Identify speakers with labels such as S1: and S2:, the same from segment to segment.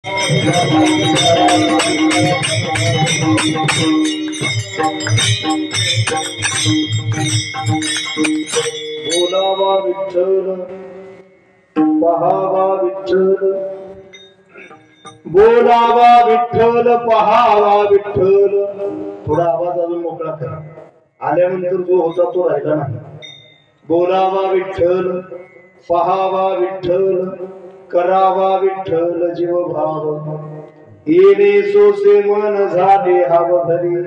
S1: बोलावा विठ्ठल पहावा विठ्ठल, बोलावा विठ्ठल पहावा विठ्ठल. थोडा आवाज अजून मोकळा करा. आल्यानंतर जो होता तो राहिला नाही. बोलावा विठ्ठल पहावा विठ्ठल, करावा विठ्ठल जीव भाव. येणे सोसे मन झाले हाव घरी,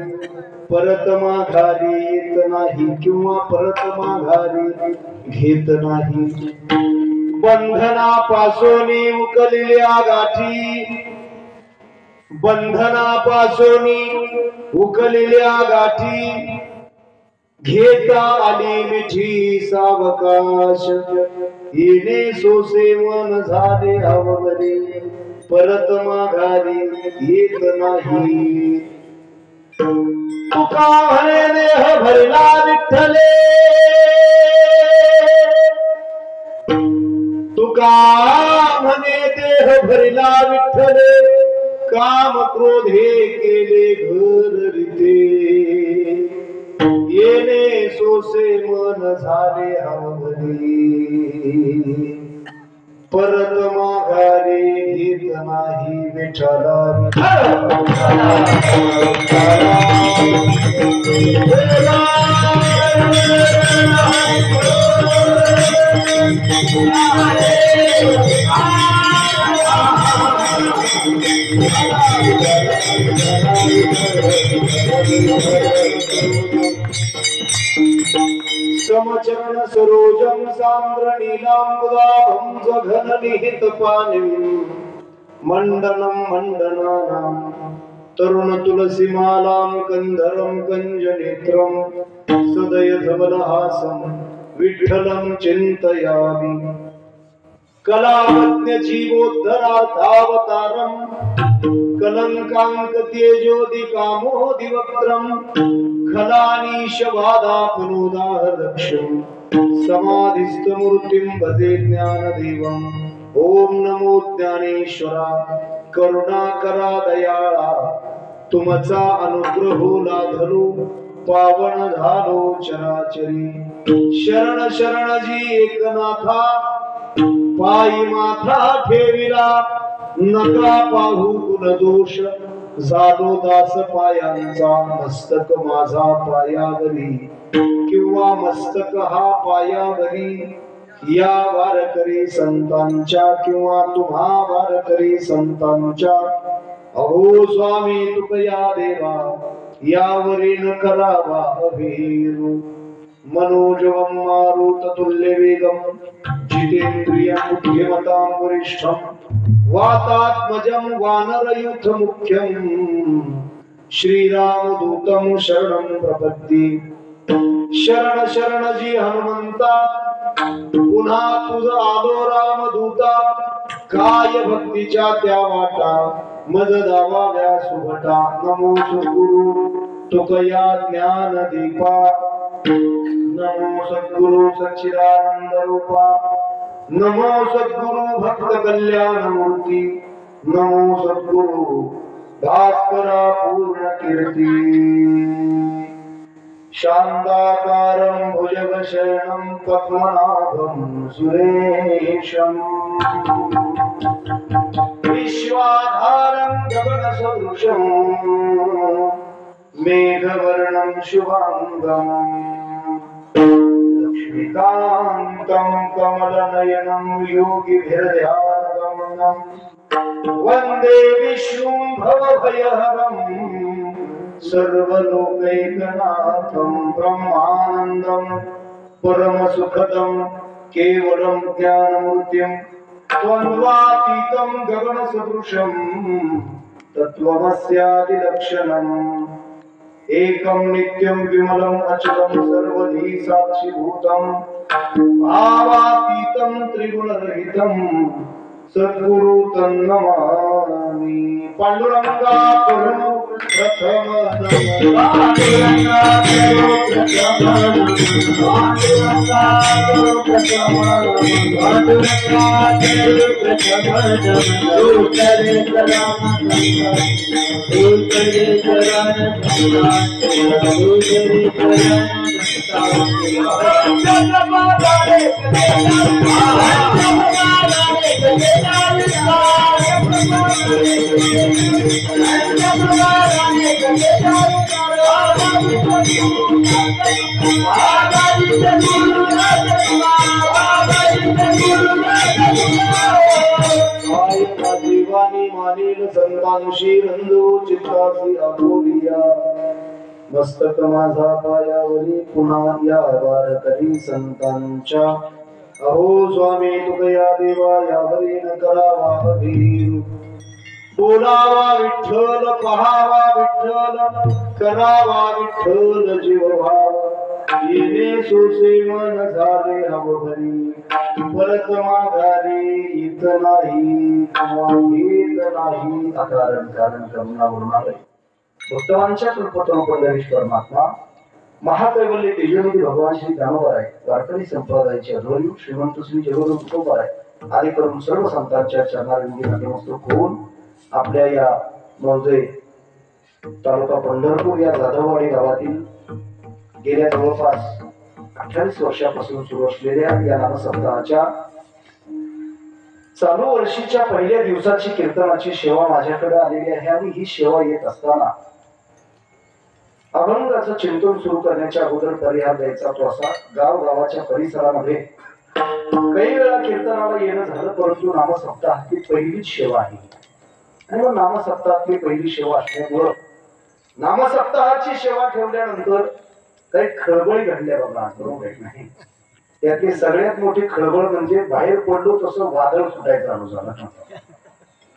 S1: परत माघारी येत नाही किंवा परत माघारी घेत नाही. बंधनापासून उकलल्या गाठी, बंधनापासून उकलल्या गाठी, घेता आली मिठी सावकाश. येणे सोसे मन झाले अवघरी, परत माघारी येत नाही. तुका म्हणे देह भरला विठ्ठले, तुका म्हणे देह भरला विठ्ठले, काम क्रोधे केले घर रीते. येणे सोसे मन झाले अवघरी, परत माघारी घेत नाही विठ्ठला. समचरण सरोजम सांद्र नीलांबुदाभं जघन निहित पाणिं, मंडनं मंडनानां तरुण तुलसी मालां कंधरं कंजनेत्रं, सदय धवलहासं विठ्ठलं चिंतयामि. कलावज्ञ जीवोद्धरार्थावतारं, कलंकांक तेजोदिकामोदिवक्त्रं, खलानीश वादापनोदाहरक्षं, समाधिस्थमूर्तिं भजे ज्ञानदेवं. ओम नमो ज्ञानेश्वरा करुणाकरा दयाळा, तुमचा अनुग्रह लाधलो पावन झालो चराचरी. शरण शरण जी एकनाथा, पायी माथा ठेविला, नका पाहू गुणदोष. झालो दास पायांचा, मस्तक माझा पायावरी किंवा मस्तक हा पायावरी. या वारकरी संतांच्या किंवा तुम्हा वारकरी संतांच्या, अहो स्वामी तुकया देवा यावरी न करावा अभेरू. मनोजवं मारुततुल्य वेगं, जितेंद्रियं बुद्धिमतां वरिष्ठं, वातात्मजं वानरयूथ मुख्यं, श्रीरामदूतं शरणं प्रपद्ये. शरण शरण जी हनुमंता, पुन्हा तुझ आलो रामदूता. काय भक्तीच्या त्या वाटा, मज दावाव्या सुभटा. नमो सद्गुरु तुकया ज्ञान दीपा, नमो सद्गुरु सच्चिदानंद रूपा, नमो सद्गुरु भक्त कल्याण मूर्ती, नमो सद्गुरु भास्करा पूर्ण कीर्ती. शांताकारं भुजगशयनं पद्मनाभं सुरेशं, विश्वाधारं गगनसदृशं, मेघवर्णं शुभांगं, लक्ष्मीकान्तं कमलनयनं योगिभिर्ध्यानगमनं. वन्दे विष्णुं भवभयहरं, सर्वलोकैकनाथं ब्रह्मानन्दं परमसुखदं केवलं ज्ञानमूर्तिं. द्वन्द्वातीतं गगनसदृशं तत्त्वमस्यादिलक्षणम्. एकं नित्यं विमलं अचलं सर्वधी साक्षिभूतं, भावातीतं त्रिगुणरहितं सद्गुरु तं नमामि. पांडुरंगा करू प्रथम नमन पांडुरंगा करू प्रथम नमन पांडुरंगा करू प्रथम नमन पांडुरंगा करू प्रथम नमन तू करे सलाम तू करे शरण तू करे जीवानी मानील संतांशी रंजू चित्रासी अबोलिया मस्तक माझा पायावरी पुन्हा या वारकरी संतांच्या अहो स्वामी तुकया देवा यावरी न करावा वीर बोलावा विठ्ठल पहावा विठ्ठल करावा विठ्ठल जीवभाव येणे सोसे मन झाले हवभरी परत माघारी येत नाही येत नाही अकारण कारण करुणा बोलणार भक्तांच्या कृपतम पंढरीश परमात्मा महाकैवल्य तेजोनिधी भगवान श्री ज्ञानोबा आहे वारकरी संप्रदायाचे अध्वर्यू श्रीमंत श्री जगद्गुरु तुकोबा आहे आदी करून सर्व संतांच्या चरणारविंदी नतमस्तक होऊन आपल्या या मौजे तालुका पंढरपूर या जाधववाडी गावातील गेल्या जवळपास 28 वर्षापासून सुरू असलेल्या या नामसप्ताहाच्या चालू वर्षीच्या पहिल्या दिवसाची कीर्तनाची सेवा माझ्याकडे आलेली आहे आणि ही सेवा येत असताना अभंगाचं चिंतन सुरू करण्याच्या अगोदर परिहार द्यायचा तो असा गावाच्या परिसरामध्ये काही वेळा कीर्तनाला येणं झालं परंतु नामसप्ताहाची पहिलीच सेवा आहे आणि मग नामसप्ताहातली पहिली सेवा असल्यामुळं नामसप्ताहाची सेवा ठेवल्यानंतर काही खळबळी घडल्या बाबा बरोबर नाही त्यातली सगळ्यात मोठी खळबळ म्हणजे बाहेर पडलो तसं वादळ सुटायचं चालू झालं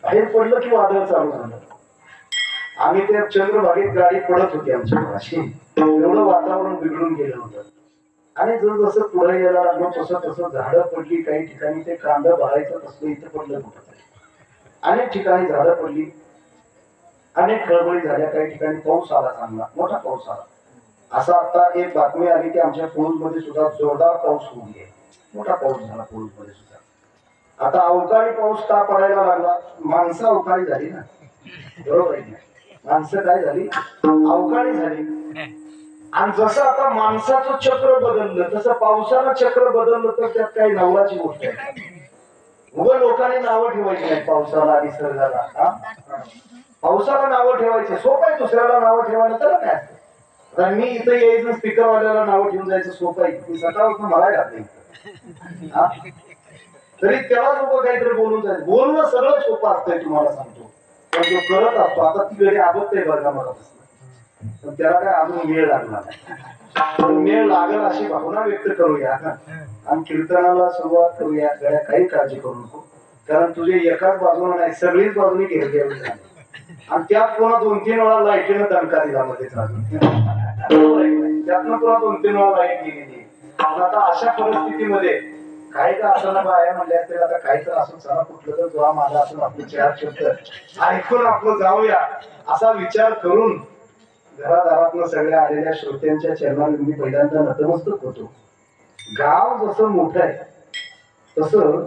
S1: बाहेर पडलं की वादळ चालू झालं आम्ही त्या चंद्रभागेत गाडी पडत होती आमच्या अशी एवढं वातावरण बिघडून गेलं होतं आणि जसं पुढे यायला लागलो तसं झाडं पडली काही ठिकाणी ते कांदा भरायचं तसलं इथं पडलं कुठं अनेक ठिकाणी झाडं पडली अनेक खळबळी झाल्या काही ठिकाणी पाऊस आला चांगला मोठा पाऊस आला असा आता एक बातमी आली की आमच्या मध्ये सुद्धा जोरदार पाऊस होऊन गेला मोठा पाऊस झाला मध्ये सुद्धा आता अवकाळी पाऊस का पडायला लागला माणसं अवकाळी झाली ना बरोबर आहे माणसं काय झाली अवकाळी झाली आणि जसं आता माणसाचं चक्र बदललं तसं पावसानं चक्र बदललं तर त्यात काही नवलाची गोष्ट आहे उगा लोकांनी नावं ठेवायची नाही पावसाला निसर्गाला पावसाला नावं ठेवायचे सोपं आहे दुसऱ्याला नावं ठेवायला तर काय असतं मी इथं यायचं स्पीकरवाल्याला नावं ठेवून जायचं सोपं आहे मी सकाळपासून मला घातलं तरी त्याला लोक काहीतरी बोलून जायचं बोलणं सगळं सोपं असतंय तुम्हाला सांगतो पण जो करत असतो आता ती घडी आबदते बघा मला पण त्याला काय अजून वेळ लागला मेळ लागल अशी भावना व्यक्त करूया आणि कीर्तनाला सुरुवात करूया गड्या काही काळजी करू नको कारण तुझे एकाच बाजूला नाही सगळीच बाजूने घेर घ्यावी आणि त्यात पुन्हा 2-3 वेळा लाईटीनं दणका दिला मध्ये त्यातनं पुन्हा 2-3 वेळा लाईट गेलेली आता अशा परिस्थितीमध्ये काय का असं ना बाया म्हणल्या तरी आता काही तर असं चला कुठलं तर जेव्हा माझा असं आपले 4 शब्द ऐकून आपलं जाऊया असा विचार करून घरादारातनं सगळ्या आलेल्या श्रोत्यांच्या चरणाला मी पहिल्यांदा नतमस्तक होतो गाव जसं मोठं आहे तसं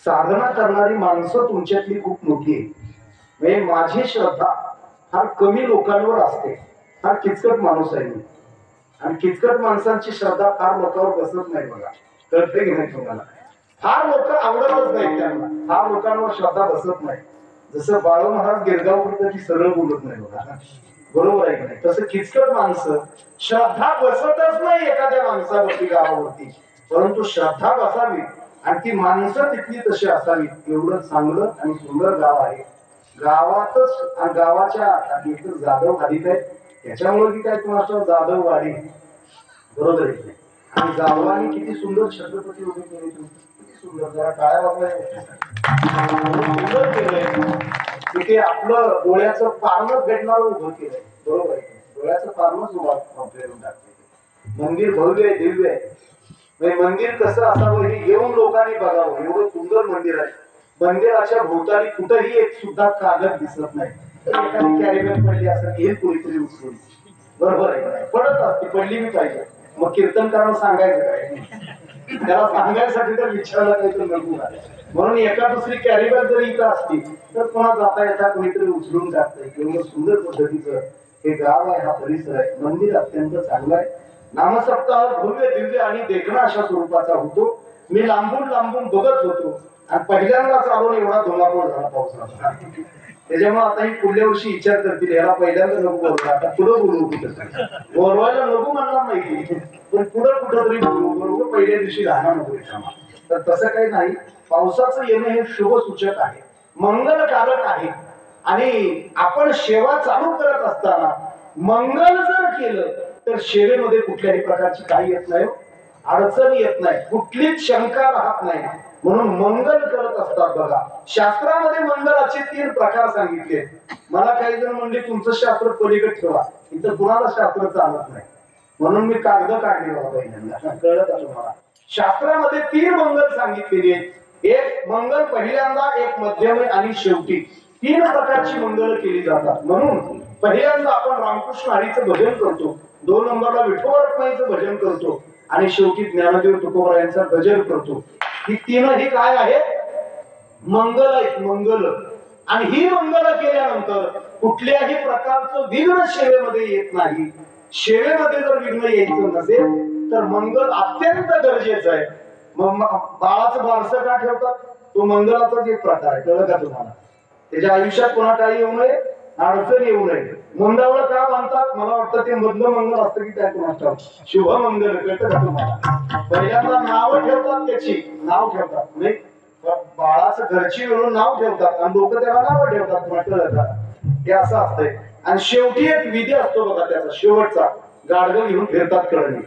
S1: साधना करणारी माणसं तुमच्यातली खूप मोठी आहे म्हणजे माझी श्रद्धा फार कमी लोकांवर असते फार किचकट माणूस आहे मी आणि किचकट माणसांची श्रद्धा फार लोकांवर बसत नाही बघा कळते की नाही तुम्हाला फार लोक आवडतच नाही त्यांना फार लोकांवर श्रद्धा बसत नाही जसं बाळू महाराज गिरगावकर ती सरळ बोलत नाही बघा बरोबर आहे की नाही तसं किचकट माणसं श्रद्धा बसतच नाही एखाद्या माणसावरती गावावरती परंतु श्रद्धा बसावी आणि ती माणसं तिथली तशी असावी एवढं चांगलं आणि सुंदर गाव आहे गावातच आणि गावाच्या जाधव खालीत आहे त्याच्यामुळे की काय तुम्हाला जाधव वाडी बरोबर आहे आणि जाधवांनी किती सुंदर छत्रपती उभे केले किती सुंदर जरा काय वापरायचं सुंदर केलंय तिथे आपलं डोळ्याचं पारणच भेटणार उभं केलंय बरोबर आहे डोळ्याचं पारणच उभा टाकते मंदिर भव्य आहे दिव्य आहे मंदिर कसं असावं हे येऊन लोकांनी बघावं एवढं सुंदर मंदिर आहे मंदिराच्या भोवताली कुठेही एक सुद्धा कागद दिसत नाही. एखादी कॅरीबॅग पडली असं हे कोणीतरी उचलून, बरोबर आहे, पडत असते, पडली मी पाहिजे. मग कीर्तनकारांना सांगायचं काय? त्याला सांगायसाठी तर विचारला काही तर नको. म्हणून एका दुसरी कॅरीबॅग जरी इथं असती तर कोणा जाता येता कोणीतरी उचलून टाकतंय. एवढं सुंदर पद्धतीचं हे गाव आहे, हा परिसर आहे. मंदिर अत्यंत चांगलं आहे. नामसप्ताह भव्य दिव्य आणि देखणा अशा स्वरूपाचा होतो. मी लांबून लांबून बघत होतो आणि पहिल्यांदा चालून एवढा धोमाकूळ झाला पावसाचा. त्याच्यामुळे आता ही पुढल्या वर्षी विचार करतील याला पहिल्यांदा नको बोलतो, आता पुढं बोलू कुठं बोलवायला नको म्हणणार नाही, पण पुढं कुठं तरी बोलू, बरोबर पहिल्या दिवशी राहणार नको. तर तसं काही नाही. पावसाचं येणं हे शुभ सूचक आहे, मंगलकारक आहे. आणि आपण सेवा चालू करत असताना मंगल जर केलं तर सेवेमध्ये कुठल्याही प्रकारची काही येत नाही, अडचण येत नाही, कुठलीच शंका राहत नाही. म्हणून मंगल करत असतात. बघा, शास्त्रामध्ये मंगलाचे 3 प्रकार सांगितले. मला काही जण म्हणले तुमचं शास्त्र पलीकडे ठेवा, इथं कुणाला शास्त्र चालत नाही, म्हणून मी कागद काढले बघा पहिल्यांदा. कळलं का तुम्हाला? शास्त्रामध्ये 3 मंगल सांगितलेली आहेत. एक मंगल पहिल्यांदा, एक मध्यम आणि शेवटी. 3 प्रकारची मंगल केली जातात. म्हणून पहिल्यांदा आपण रामकृष्ण हरीचं भजन करतो, 2 नंबरला विठोबा रखुमाईचं भजन करतो आणि शेवटी ज्ञानदेव तुकोबरा यांचा गजर करतो. ही 3ही काय आहेत? मंगल आहेत, मंगल. आणि ही मंगल केल्यानंतर कुठल्याही प्रकारचं विघ्न सेवेमध्ये येत नाही. सेवेमध्ये जर विघ्न यायचं नसेल तर मंगल अत्यंत गरजेचं आहे. मग बाळाचं बारसं का ठेवतात? तो मंगलाचाच एक प्रकार आहे. कळलं का तुम्हाला? त्याच्या आयुष्यात कोणा काही येऊ नये, अडचण येऊ नये. मंदावळ का बांधतात? मला वाटतं ते मधलं मंगल असतं की काय कोणाचं शुभ मंगल. कळतं का तुम्हाला? पहिल्यांदा नाव ठेवतात, त्याची नाव ठेवतात, नाही बाळाचं घरची मिळून नाव ठेवतात आणि लोक त्याला नाव ठेवतात. म्हटलं हे असं असतंय. आणि शेवटी एक विधी असतो बघा, त्याचा शेवटचा गाडगं घेऊन फिरतात कळणी,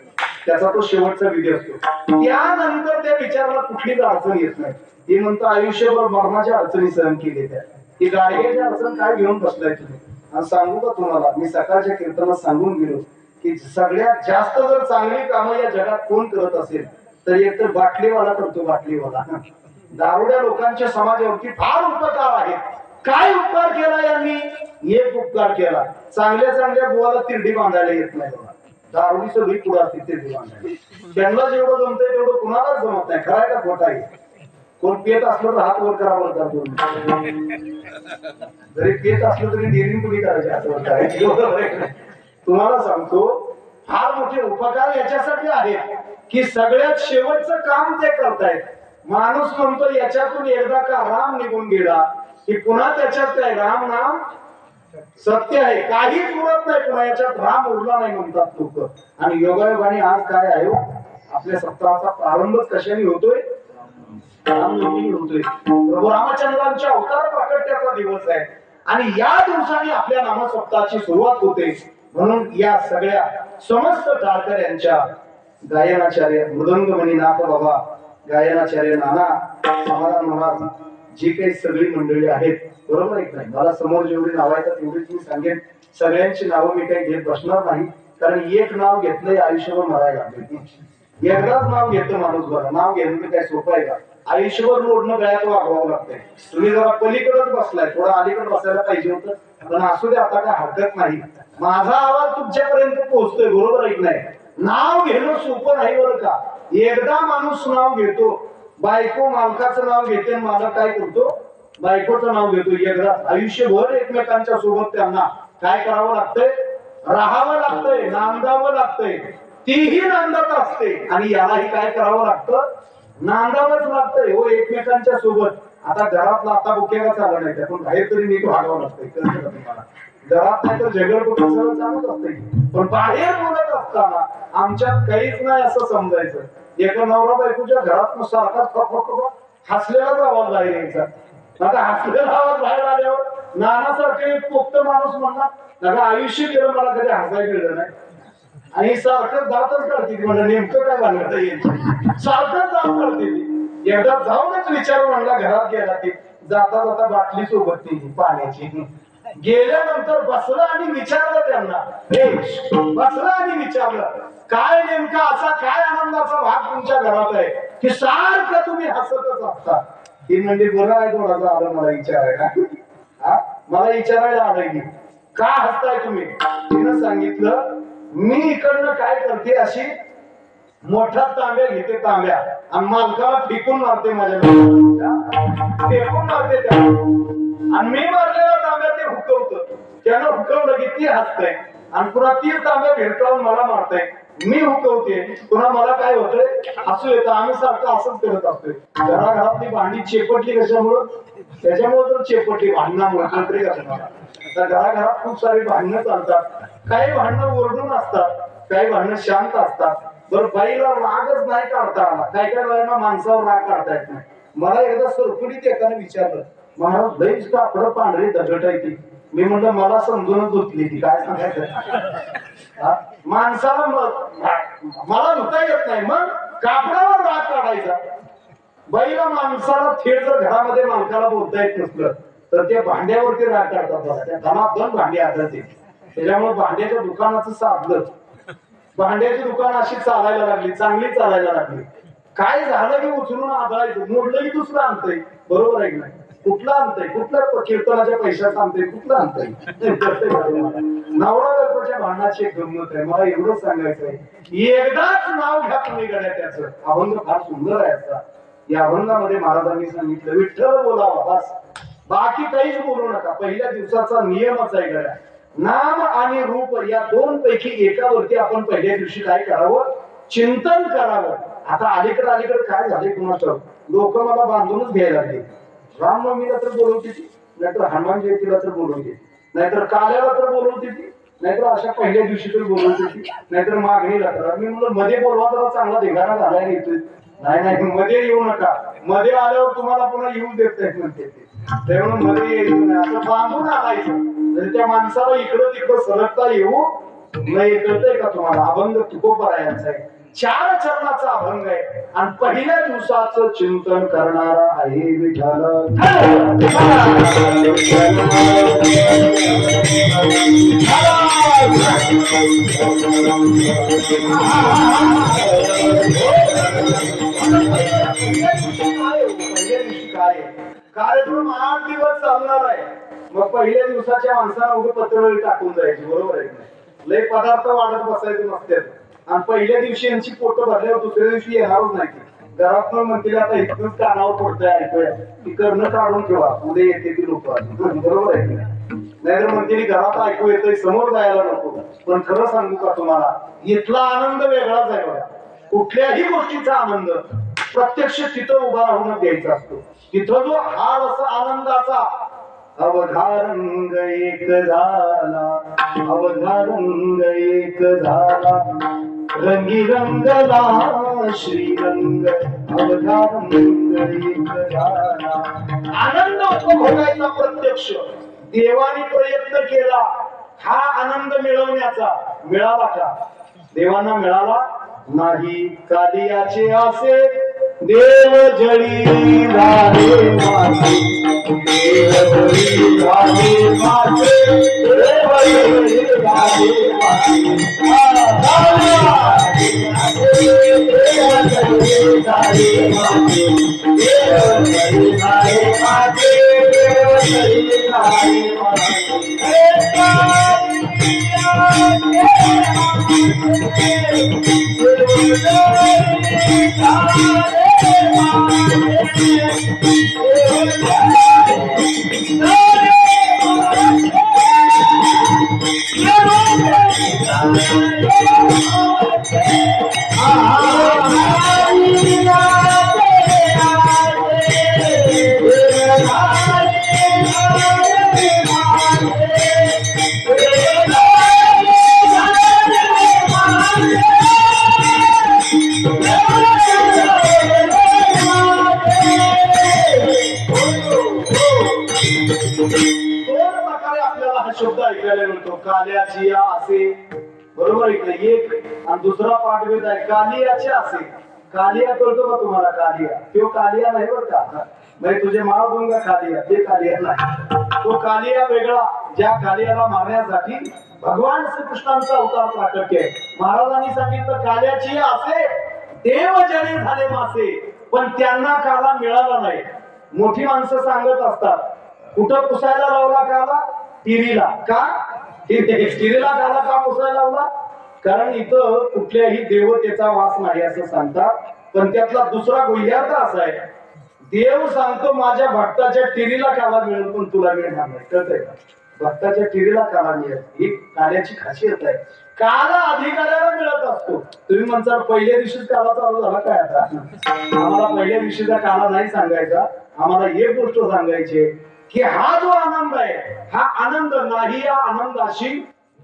S1: त्याचा तो शेवटचा विधी असतो. त्यानंतर त्या विचाराला कुठलीच अडचण येत नाही. ते म्हणतो आयुष्यभर मरणाच्या अडचणी सहन केली त्या. ती गाडग्याची अडचण काय घेऊन बसलाय तुम्ही? आणि सांगू का तुम्हाला, मी सकाळच्या कीर्तनात सांगून गेलो की सगळ्यात जास्त जर चांगली कामं या जगात कोण करत असेल तर एक तर बाटलीवाला करतो, बाटलीवाला. दारुड्या लोकांच्या समाजावरती फार उपकार आहेत. काय उपकार केला यांनी? एक उपकार केला, चांगल्या चांगल्या बुवाला तिरडी बांधायला येत नाही बघा. दारुडी सगळी पुढे असते तिरडी बांधायला. त्यांना जेवढं जमतंय तेवढं कुणालाच जमत नाही. खराय का खोटा आहे? कोण पेट असलं तर हात वर करावं करतो, जरी पेट असलं तरी डेअरिंग कुणी करायचे हात वर करायचे. तुम्हाला सांगतो फार मोठे उपकार याच्यासाठी आहेत की सगळ्यात शेवटचं काम ते करतायत. माणूस म्हणतो याच्यातून एकदा का राम निघून गेला की पुन्हा त्याच्यात काय राम नाम सत्य आहे, काहीच उरत नाही, पुन्हा याच्यात राम उरला नाही म्हणतात लोक. आणि योगायोगाने आज काय आहे, आपल्या सप्ताहाचा प्रारंभच कशाने होतोय? रामनवमी होतोय. प्रभू रामचंद्रांच्या अवतार प्राकट्याचा दिवस आहे आणि या दिवसाने आपल्या नामसप्ताहाची सुरुवात होते. म्हणून या सगळ्या समस्त टाळकऱ्यांच्या गायनाचार्य मृदंगमणी नाथ बाबा, गायनाचार्य नाना, समाधान महाराज, जी काही सगळी मंडळी आहेत, बरोबर आहे नाही? मला समोर जेवढी नाव आहेत तेवढीच मी सांगेन. सगळ्यांची नावं मी काही घेत बसणार नाही, कारण एक नाव घेतलंय आयुष्यभर मरायला लागले. एकदाच नाव घेतो माणूस, बरं नाव घेणं काय सोपं आहे का? आयुष्यभर लोडणं गळ्यात वागवावं लागतंय. तुम्ही जरा पलीकडेच बसलाय, थोडं अलीकडे बसायला पाहिजे होतं, पण असू दे, आता काय हरकत नाही. माझा आवाज तुमच्यापर्यंत पोहोचतोय, बरोबर आहे नाही? नाव घेणं सोपं नाही बरं का. एकदा माणूस नाव घेतो, बायको मालकाचं नाव घेते, मालक काय करतो? बायकोचं नाव घेतो. एकदा आयुष्यभर एकमेकांच्या सोबत त्यांना काय करावं लागतंय? राहावं लागतंय, नांदावं लागतंय. तीही नांदत असते आणि यालाही काय करावं लागतं? नांदावंच लागतंय हो एकमेकांच्या सोबत. आता घरातला आता बुक्याला चालला नाही, पण बाहेर तरी नीट वागावं लागतंय. कळतं का तुम्हाला? घरात नाही तर झगड कुठं सगळं चालूच असते, पण बाहेर बोलत असताना आमच्यात काहीच नाही असं समजायचं. एका नवरा बायकोच्या घरात सारखाच हसलेलाच आवाज बाहेर यायचा. आता हसलेला आवाज बाहेर आल्यावर नानासारखे एक पोक्त माणूस म्हणणार नका आयुष्य केलं, मला कधी हसायला मिळलं नाही. आणि सारखं दातच काढते, म्हणजे नेमकं काय बांधता येईल, सारखं दात काढते. एकदा जाऊनच विचार म्हणला, घरात गेला की जाता जाता बाटली सोबत ती पाण्याची. गेल्यानंतर बसलं आणि विचारलं त्यांना, बसलं आणि विचारलं काय नेमका असा काय आनंदाचा भाग तुमच्या घरात आहे की सारखं तुम्ही हसतच असता? ती म्हणजे बरं आहे थोडासा आलं मला विचारायला. हा मला विचारायला आलंय की का हसताय तुम्ही. तिनं सांगितलं मी इकडनं काय करते अशी मोठा तांब्या घेते तांब्या आणि मालकाला फेकून मारते माझ्या फेकून मारते त्या आणि मी मारलेला तांब्या ते हुकवतं. त्यानं हुकवलं की ती हसतंय आणि पुन्हा ती तांब्या भेटकावून मला मारताय. मी हुकवते पुन्हा मला काय होतंय असं येतं. आम्ही सारखं असंच करत असतोय. घराघरातली भांडी चेपटली कशामुळं त्याच्यामुळे तर चेपटली भांडणामुळे तरी असणार. तर घराघरात खूप सारी भांडणं चालतात. काही भांडणं ओरडून असतात काही भांडणं शांत असतात. बरं बाईला रागच नाही काढता आला. काही काही वेळेला माणसावर राग काढता येत नाही. मला एकदा सरकुडीत एकाने विचारलं महाराज लईच कापड पांढरी दगड आहे ती. मी म्हणलं मला समजूनच होतली ती काय सांगायचं. माणसाला मला म्हणता येत नाही मग कापडावर राग काढायचा. बाईला माणसाला थेट जर घरामध्ये मालकाला बोलता येत नसलं तर त्या भांड्यावरती राग काढतात बघा. त्या घरात दोन भांडी आढळते. त्याच्यामुळे भांड्याच्या दुकानाचं साधलं भांड्याची दुकान अशी चालायला लागली चांगली चालायला लागली. काय झालं की उचलून आदळायचं मोडलं की दुसरं आणतंय. बरोबर आहे की नाही. कुठलं आणतंय कुठल्या कीर्तनाच्या पैशाचं आणतंय कुठलं आणतंय. नवरा बायकोच्या भांडणाची एक गंमत आहे. मला एवढंच सांगायचं आहे एकदाच नाव घ्या तुम्ही गड्या त्याचं. अभंग फार सुंदर आहे असा. या अभंगामध्ये महाराजांनी सांगितलं विठ्ठल बोलावा बस बाकी काहीच बोलू नका. पहिल्या दिवसाचा नियमच आहे गड्या. नाम आणि रूप या दोन पैकी एकावरती आपण पहिल्या दिवशी काय करावं चिंतन करावं. आता अलीकडे काय झाले कुणाचं लोक मला बांधूनच घ्यायला लागले. रामनवमीला तर बोलवते ती नाहीतर हनुमान जयंतीला तर बोलवते नाहीतर काल्याला तर बोलवते ती नाहीतर अशा पहिल्या दिवशी तर बोलवते ती नाहीतर मागणीला तर. मी म्हणलं मध्ये बोलवा तर चांगला धिंगाणा घालायला येतोय. नाही मध्ये येऊ नका. मध्ये आल्यावर तुम्हाला पुन्हा येऊ देत नाहीत म्हणते ते. त्यामुळे मध्ये यायचं नाही असं बांधून आणायचं. त्या माणसाला इकडं तिकडं सरकता येऊ नाही. कळतंय का तुम्हाला. अभंग तुकोबरायांचा आहे. 4 चरणाचा अभंग आहे आणि पहिल्या दिवसाचं चिंतन करणारा आहे विठ्ठल. कार्यक्रम 8 दिवस चालणार आहे. मग पहिल्या दिवसाच्या माणसाला उभं पत्रवळी टाकून जायची. बरोबर आहे. लय पदार्थ वाढत बसायचे नसतात आणि पहिल्या दिवशी यांची पोट भरल्यावर दुसऱ्या दिवशी येणारच नाही. घरात म्हणतील आता इथूनच कानावर पडतंय ऐकूया ती करणं काढून ठेवा उद्या येते ती लोक. बरोबर आहे. नाहीतर म्हणते घरात ऐकू येतंय समोर जायला नको. पण खरं सांगू का तुम्हाला इथला आनंद वेगळाच आहे बघा. कुठल्याही गोष्टीचा आनंद प्रत्यक्ष तिथं उभा राहून द्यायचा असतो. तिथं जो हा रस आनंदाचा अवघारंग एक झाला अवघारंग एक झाला रंगी रंगला श्रीरंग अवघारंग एक झाला. आनंद उपभोगायचा प्रत्यक्ष देवाने प्रयत्न केला. हा आनंद मिळवण्याचा मिळाला का देवांना मिळाला नाही. कालियाचे असे देव जळी झाले माझे देव जळी झाले माझे देव जळी झाले माझे देव जळी झाले माझे देव जळी झाले माझे देव जळी झाले शब्द ऐकायला मिळतो. काल्याची असे बरोबर आहे. एक आणि दुसरा पाठवेद आहे कालियाचे असे. कालिया कळतो का तुम्हाला. कालिया तो कालिया नाही बरं का. म्हणजे तुझे महाभंगा कालिया ते कालिया नाही. तो कालिया वेगळा. ज्या कालियाला मारण्यासाठी भगवान श्रीकृष्णांचा अवतार प्राकट्य आहे. महाराजांनी सांगितलं काल्याची असे देव जळे झाले मासे पण त्यांना काला मिळाला नाही. मोठी माणसं सांगत असतात, कुठं पुसायला लावला काला? तिरीला. का तिरीला काला का पुसायला लावला? कारण इथं कुठल्याही देवतेचा वास नाही असं सांगतात. पण त्यातला दुसरा गुह्यार्थ असा आहे, देव सांगतो माझ्या भक्ताच्या टिरीला काला मिळेल पण तुला मिळणार नाही. कळतंय का? भक्ताच्या टिरीला काला मिळेल ही काल्याची खासियत आहे. काला अधिकाऱ्याला मिळत असतो. तुम्ही म्हणता पहिल्या दिवशीच काला चालू झाला काय? आता आम्हाला पहिल्या दिवशीचा काला नाही सांगायचा. आम्हाला एक गोष्ट सांगायची की हा जो आनंद आहे हा आनंद नाही या आनंदाशी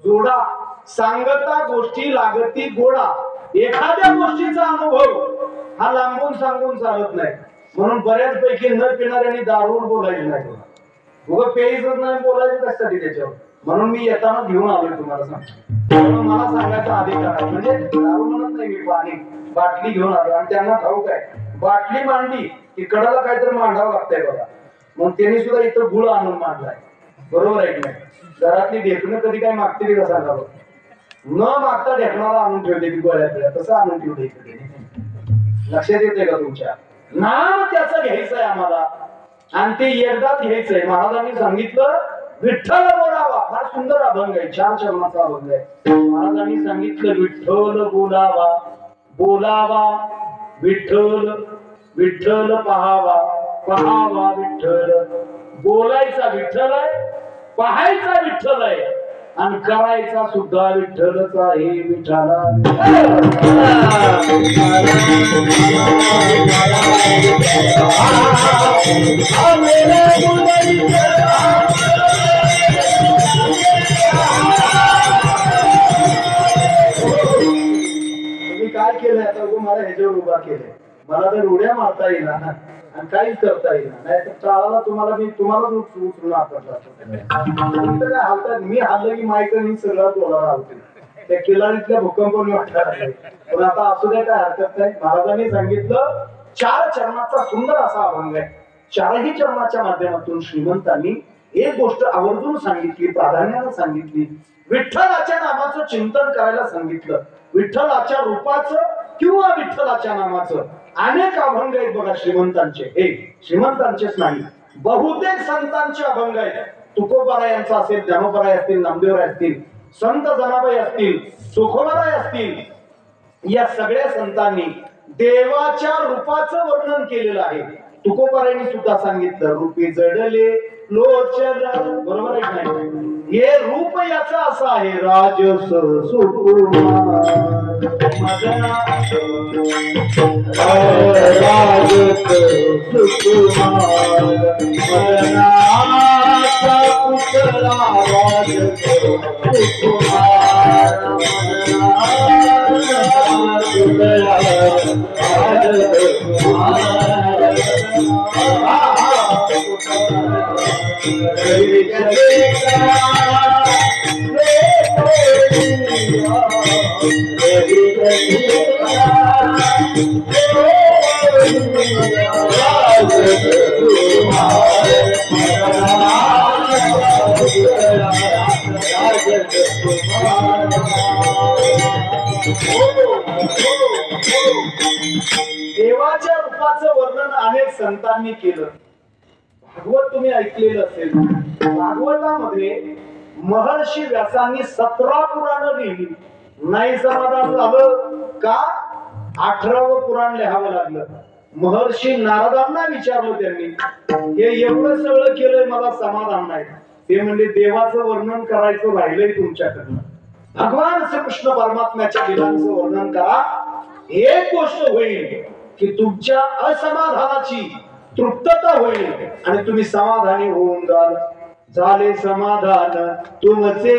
S1: जोडा. सांगता गोष्टी लागती गोडा. एखाद्या गोष्टीचा अनुभव हा लांबून सांगून चालत नाही. म्हणून बऱ्याच पैकी न पिणाऱ्यांनी दारूवर बोलायचं नाही. उगं प्यायचंच नाही, बोलायचं कशासाठी त्याच्यावर. म्हणून मी येताना घेऊन आलोय तुम्हाला सांगतो. मला सांगायचा अधिकार आहे. म्हणजे दारू म्हणत नाही मी, पाणी बाटली घेऊन आलो. आणि त्यांना ठाऊक आहे बाटली मांडली की कडाला काहीतरी मांडावं लागतंय बघा. मग त्यांनी सुद्धा इथं गुळ आणून मांडलाय. बरोबर आहे की नाही? घरातली ढेकणं कधी काय मागते का सांगा? न मागता ढेकणाला आणून ठेवते ती गोळ्या. तसं आणून ठेवते इकडे. लक्षात येते का तुमच्या? नाम त्याचं घ्यायचंय आम्हाला आणि ते एकदाच घ्यायचंय. महाराजांनी सांगितलं विठ्ठल बोलावा. फार सुंदर अभंग आहे, 4 चरणाचा अभंग आहे. महाराजांनी सांगितलं विठ्ठल बोलावा, बोलावा विठ्ठल, विठ्ठल पहावा, पहावा विठ्ठल. बोलायचा विठ्ठल आहे, पाहायचा विठ्ठल आहे आणि करायचा सुद्धा विठ्ठलच आहे. विठ्ठला तुम्ही काय केलंय आता? मला ह्याच्यावर उभा केलंय. मला तर उड्या मारता येईना आणि काहीच करता येईना. नाही तर टाळाला तुम्हालाच उचलून आपटला. काय हालतात? मी हल्लं की मायकनी सगळं बोलायला हलते. त्या किल्लारीतल्या भूकंपाने वाटला. पण आता असू द्या, काय हरकत नाही. महाराजांनी सांगितलं 4 चरणाचा सुंदर असा अभंग आहे. 4ही चरणाच्या माध्यमातून श्रीमंतांनी एक गोष्ट आवर्जून सांगितली, प्राधान्यानं सांगितली. विठ्ठलाच्या नामाचं चिंतन करायला सांगितलं. विठ्ठलाच्या रूपाचं किंवा विठ्ठलाच्या नामाचं अनेक अभंग आहेत बघा श्रीमंतांचे. हे श्रीमंतांचेच नाही, बहुतेक संतांचे अभंग आहेत. तुकोबाराय यांचा असेल, ज्ञानोबाराय असतील, नामदेवराय असतील, संत जनाबाई असतील, चोखोबाराय असतील, या सगळ्या संतांनी देवाच्या रूपाचं वर्णन केलेलं आहे. तुकोबारायांनी सुद्धा सांगितलं रूपी जडले लोचन. बरोबर आहे की नाही? हे रूप याचं असं आहे राजस सुकुमार मदना, राजस सुकुमार मदनाचा पुतळा, राजस सुकुमार देवाच्या रूपाचं वर्णन अनेक संतांनी केलं. भागवत तुम्ही ऐकलेलं असेल. भागवतामध्ये महर्षी व्यासांनी 17 पुराणं लिहिली. नाही समाधान झालं का 18वं पुराण लिहावं लागलं. महर्षी नारदांना विचारलं त्यांनी, हे एवढं सगळं केलंय मला समाधान नाही. ते म्हणजे देवाचं वर्णन करायचं राहिलंय तुमच्याकडनं. भगवान श्रीकृष्ण परमात्म्याच्या लीलांचं वर्णन करा. एक गोष्ट होईल की तुमच्या असमाधानाची तृप्तता होईल आणि तुम्ही समाधानी होऊन जाल. झाले समाधान तुमचे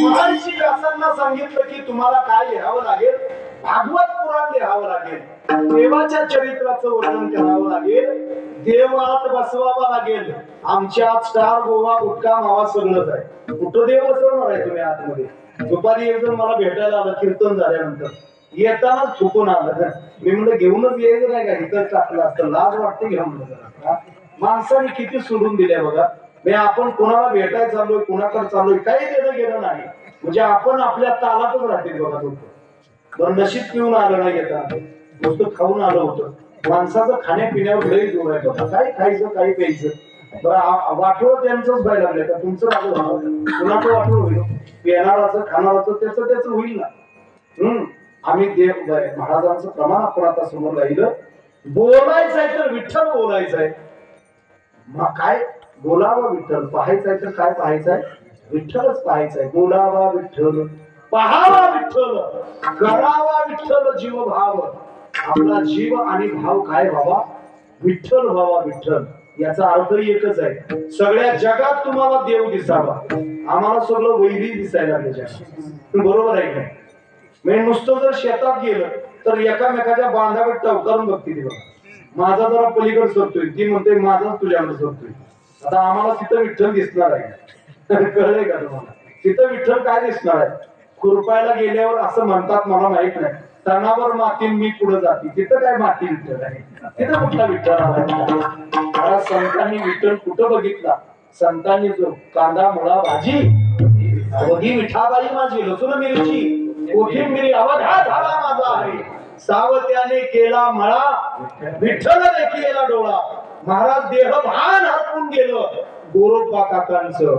S1: महर्षी व्यासांना सांगितलं की तुम्हाला काय लिहावं लागेल, भागवत पुराण लिहावं लागेल, देवाच्या चरित्राचं वर्णन करावं लागेल, देवात बसवावा लागेल. आमच्या स्टार गोवा गुटखा मावा सगळंच आहे. कुठं देव बसवणार आहे तुम्ही आतमध्ये? दुपारी एक जण मला भेटायला आलं कीर्तन झाल्यानंतर, येताना चुकून आलं. मी म्हणलं घेऊनच यायचं नाही का, इथं टाकलं असतं, लाज वाटते घ्या म्हणलं. माणसाने किती सोडून दिल्या बघा. मी आपण कोणाला भेटायला चाललोय, कोणाकडे चाललोय, काही देणं गेलं नाही. म्हणजे आपण आपल्या तालातच राहतील बघा. बरं नशीब पिऊन आलं नाही, येतात नुसतं खाऊन आलं होतं. माणसाचं खाण्यापिण्यावर लई जोर आहे बघा. काय खायचं काय प्यायचं. बरं वाटोळ त्यांचंच व्हायला लागले का तुमचं राहतं, कुणाचं वाटोळ होईल? येणाराचं खाणाराचं त्याचं होईल ना. आम्ही देव महाराजांचं प्रमाण आपण आता समोर राहिलं. बोलायचंय तर विठ्ठल बोलायचंय. मग काय बोलावा विठ्ठल, पाहायचंय तर काय पाहायचंय? विठ्ठलच पाहायचंय. बोलावा विठ्ठल, पहावा विठ्ठल, करावा विठ्ठल जीव भाव. आपला जीव आणि भाव काय व्हावा? विठ्ठल व्हावा. विठ्ठल याचा अर्थही एकच आहे. सगळ्या जगात तुम्हाला देव दिसावा. आम्हाला सगळं वैरी दिसायला लागलं. बरोबर आहे का? मी नुसतं जर शेतात गेलं तर एकामेकाच्या बांधावर टवकारून बघते ती बघा. माझा जरा पलीकडे सरतोय, ती म्हणते माझाच तुझ्याकडे सरतोय. आता आम्हाला तिथं विठ्ठल दिसणार आहे. कळलंय का तुम्हाला? तिथं विठ्ठल काय दिसणार आहे? खुरपायला गेल्यावर असं म्हणतात, मला माहित नाही, तणावर माती मी पुढे जाते. तिथं काय माती विठ्ठल आहे? तिथं कुठला विठ्ठल आला? संतांनी विठ्ठल कुठं बघितला? संतांनी जो कांदा मुळा भाजी अवघी विठाबाई माझी लसूण मिरची कोथिंबिरी अवघा झाला माझा आहे. सावत्याने केला मळा विठ्ठल देखील डोळा. महाराज देह भान हरपून गेलं गोरोबा काकांचं.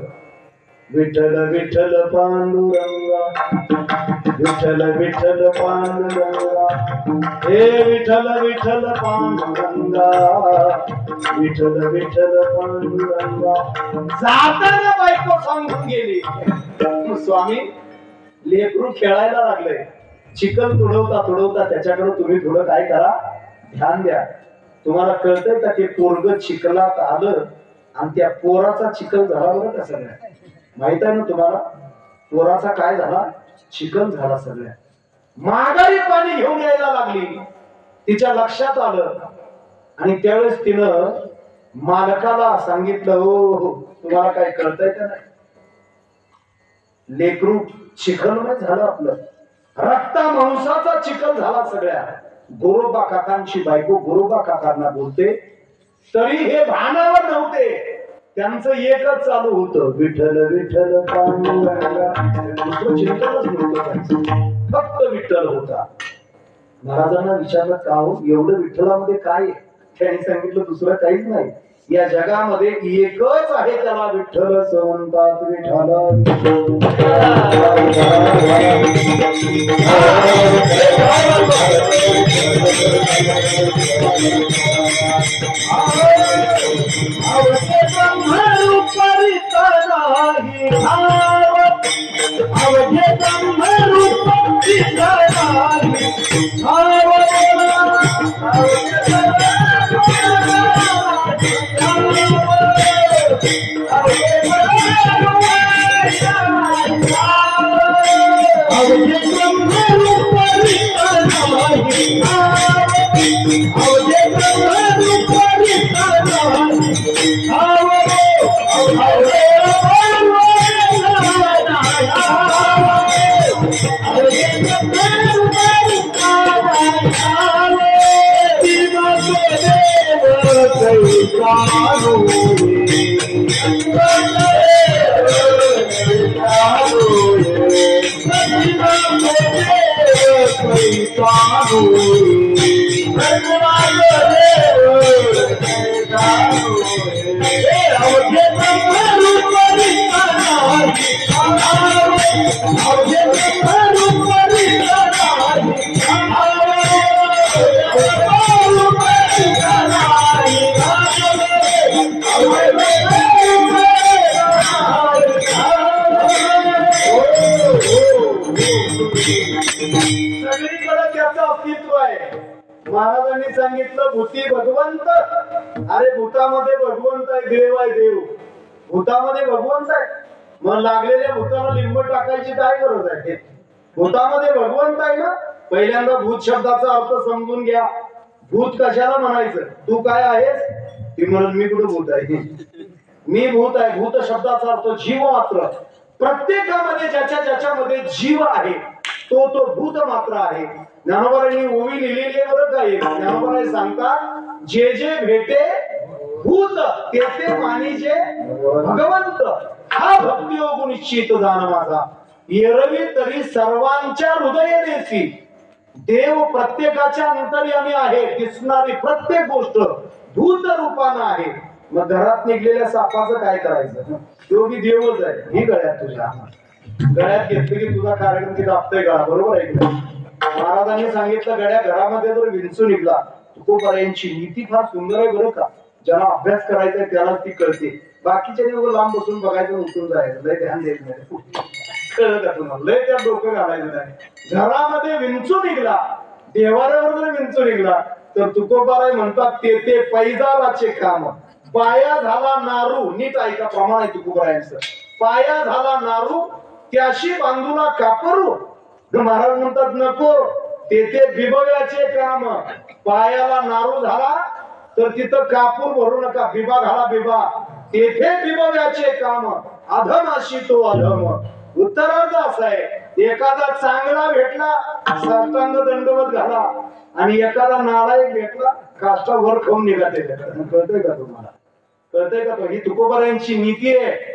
S1: विठ्ठल विठ्ठल पांडुरंगा, विठ्ठल विठ्ठल पांडुरंगा, हे विठ्ठल विठ्ठल पांडुरंगा, विठ्ठल विठ्ठल पांडुरंगा. जाताना बायको सांगून गेली, स्वामी लेकरू खेळायला लागले, चिखल तुडवता त्याच्याकडे तुम्ही थोडं काय करा, ध्यान द्या. तुम्हाला कळतंय का ते पोरग चिखलात आलं आणि त्या पोराचा चिखल झाला बरं का सगळ्या? माहित आहे ना तुम्हाला? पोराचा काय झाला? चिखल झाला सगळ्या. माघारी पाणी घेऊन यायला लागली. तिच्या लक्षात आलं आणि त्यावेळेस तिनं मालकाला सांगितलं, हो तुम्हाला काय कळतंय का नाही? लेकरू चिखलमय झालं आपलं, रक्ता मांसाचा चिखल झाला सगळ्या. गोरोबा काकांची बायको गोरोबा काकांना बोलते, तरी हे भानावर नव्हते. त्यांचं एकच चालू होतं, विठ्ठल विठ्ठल पांडुरंगा. दुसरं चिंतनच नव्हतं, फक्त विठ्ठल होता. महाराजांना विचारलं, का हो एवढं विठ्ठलामध्ये काय आहे? त्यांनी सांगितलं दुसरं काहीच नाही. या जगामध्ये एकच आहे, त्याला विठ्ठल संतात. विठ्ठल सांगितलं भूती भगवंत. अरे भूतामध्ये भगवंत आहे, देव आहे, देव भूतामध्ये भगवंत आहे. मग लागलेल्या भूताला लिंब टाकायची काय गरज आहे? भूतामध्ये भगवंत आहे ना. पहिल्यांदा भूत शब्दाचा अर्थ समजून घ्या. भूत कशाला म्हणायचं? तू काय आहेस? ती म्हणून मी कुठं भूत आहे? मी भूत आहे. भूत शब्दाचा अर्थ जीव मात्र. प्रत्येकामध्ये ज्याच्या ज्याच्यामध्ये जीव आहे तो तो भूत मात्र आहे. ज्ञानोबांनी ओवी लिहिलेली आहे बरं काय. ज्ञानोबाई सांगतात जे जे भेटे भूत ते ते मानिजे भगवंत. हा भक्ती योग निश्चित जाण माझा. एरवी तरी सर्वांच्या हृदय देसी. देव प्रत्येकाच्या अंतर्यामी आहे. दिसणारी प्रत्येक गोष्ट भूत रूपानं आहे. मग घरात निघलेल्या सापाचं काय करायचं? तो बी देवच आहे. ही गळ्यात तुझ्या गळ्यात घेतली की तुझा कार्यक्रम तिथं आपतोय गळा. बरोबर आहे की? महाराजांनी सांगितलं गड्या घरामध्ये जर विंचू निघला तुकोबारायांची नीती फार सुंदर आहे बरं का. ज्याला अभ्यास करायचा आहे त्यालाच ती कळते. बाकीच्या दिवस लांब बसून बघायचं उठून जायचं लय ध्यान देत नाही. कळलं का तुम्हाला? लय त्या डोकं घालायचं नाही. घरामध्ये विंचू निघला, देवाऱ्यावर जर विंचू निघला तर तुकोबाराय म्हणतात ते ते पैजाराचे काम. पाया झाला नारू. नीट ऐका, प्रमाण आहे तुकोबारायांचं. पाया झाला नारू त्याशी बांधूला कापरू. महाराज म्हणतात नको ते ते बिबव्याचे काम. पायाला नारू झाला तर तिथं कापूर भरू नका. बिबा घाला बिबा. तेथे बिबव्याचे काम. अधमाशी तो अधम. उत्तरार्ध असा आहे एखादा चांगला भेटला साष्टांग दंडवत घाला आणि एखादा नालायक भेटला काष्टा वर खाऊन निघा. कळतंय का तुम्हाला? कळतंय का? तो ही तुकोबारायांची नीती आहे.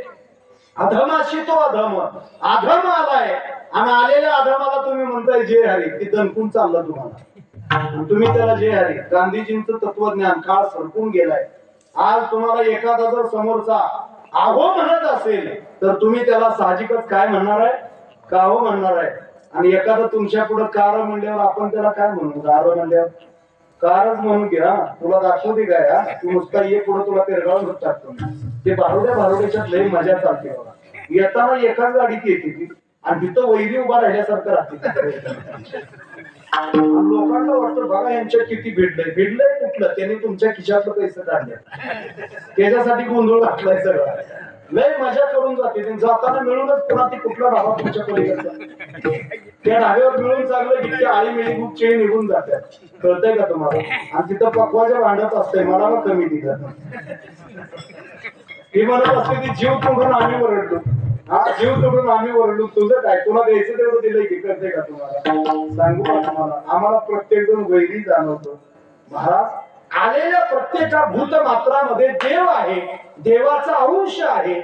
S1: अधमाशी तो अधम. अधम आलाय आणि आलेल्या अधमाला तुम्ही म्हणताय जय हरी. ती दणकून चाललं तुम्हाला. तुम्ही त्याला जय हरी. गांधीजींचं तत्वज्ञान काळ सरकून गेलाय. आज तुम्हाला एखादा जर समोरचा आहो म्हणत असेल तर तुम्ही त्याला साहजिकच काय म्हणणार आहे? काहो म्हणणार आहे. आणि एखादं तुमच्या पुढे कार म्हणल्यावर आपण त्याला काय म्हणू? कार म्हणल्यावर कारच म्हणून घ्या. तुला दाखवते काय? तू नुसता ये पुढे तुला पेरगावून टाकतो. ते भारोड्याच्यात लई मजा चालते बघा. येताना एकाच गाडीत येते ती आणि तिथं वैरी उभा राहिल्यासारखं राहते. लोकांना वाटतं बघा यांच्यात किती भिडलंय कुठलं. त्यांनी तुमच्या खिशातलं पैसे काढले त्याच्यासाठी गोंधळ घातलाय सगळा. लय मजा करून जाते. जाताना मिळूनच पुन्हा ती कुठला ढाबा तुमच्या पलीकडचा त्या ढाब्यावर मिळून चांगलं की आळी मिळी खूप चेळी निघून जातात. कळतंय का तुम्हाला? आणि तिथं पकवाच्या भांडत असतंय मला मग कमी दिलं. ती म्हणत असते ती जीव तोडून आम्ही ओरडलो. हा जीव तोडून आम्ही ओरडलो. तुझं काय? तुला द्यायचं तेवढं दिलंय की? कळतंय का तुम्हाला? सांगू का तुम्हाला? आम्हाला प्रत्येक जण वैरी जाणवतो. महाराज आलेल्या प्रत्येका भूत मात्रामध्ये देव आहे. देवाचा अंश आहे.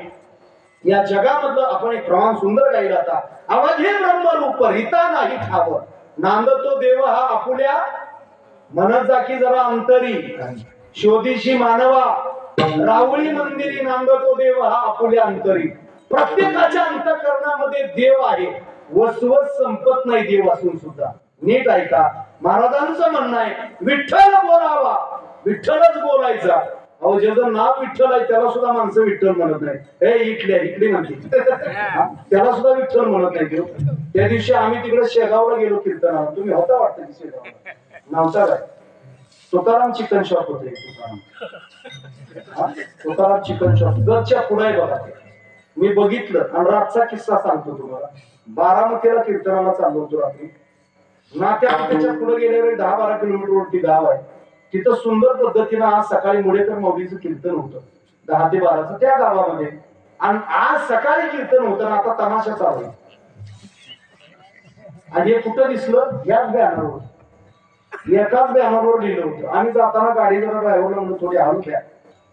S1: या जगामधलं आपण एक प्रमाण सुंदर गाईल आता. अवघे ब्रह्मरूप रिता नाही ठाव. नांदतो देव हा आपुल्या म्हणत जा की जरा अंतरी. शोधीशी मानवा रावळी मंदिरी. नांदतो देव हा आपुल्या अंतरी. प्रत्येकाच्या अंतःकरणामध्ये देव आहे. वसवत संपत नाही देव असून सुद्धा. नीट ऐका, महाराजांचं म्हणणं आहे विठ्ठल बोलावा. विठ्ठलच बोलायचा. अहो ज्याचं नाव विठ्ठल आहे त्याला सुद्धा माणसं विठ्ठल म्हणत नाही. हे इकडे म्हणते त्याला सुद्धा विठ्ठल म्हणत नाही. त्या दिवशी आम्ही तिकडे शेगावला गेलो कीर्तनाला. तुम्ही होता वाटतं की शेगावला? नव्हता काय? तुकाराम चिकन शॉप होते. तुकाराम चिकन शॉप गच्च्या पुढे बघा. मी बघितलं आणि रातचा किस्सा सांगतो तुम्हाला. बारामतीला कीर्तनाला चाललो होतो रात्री. नात्याच्या पुढे गेल्यावर 10-12 किलोमीटर वरती गाव आहे. तिथं सुंदर पद्धतीनं आज सकाळी मुडेकर माऊलीचं कीर्तन होतं 10 ते 12 त्या गावामध्ये. आणि आज सकाळी कीर्तन होतं. आता तमाशा चालू आहे. आणि हे कुठं दिसलं? याच बॅनरवर. एकाच बॅनरवर लिहिलं होतं. आम्ही जाताना गाडी जरा ड्रायव्हरला म्हणून थोडी हळू द्या.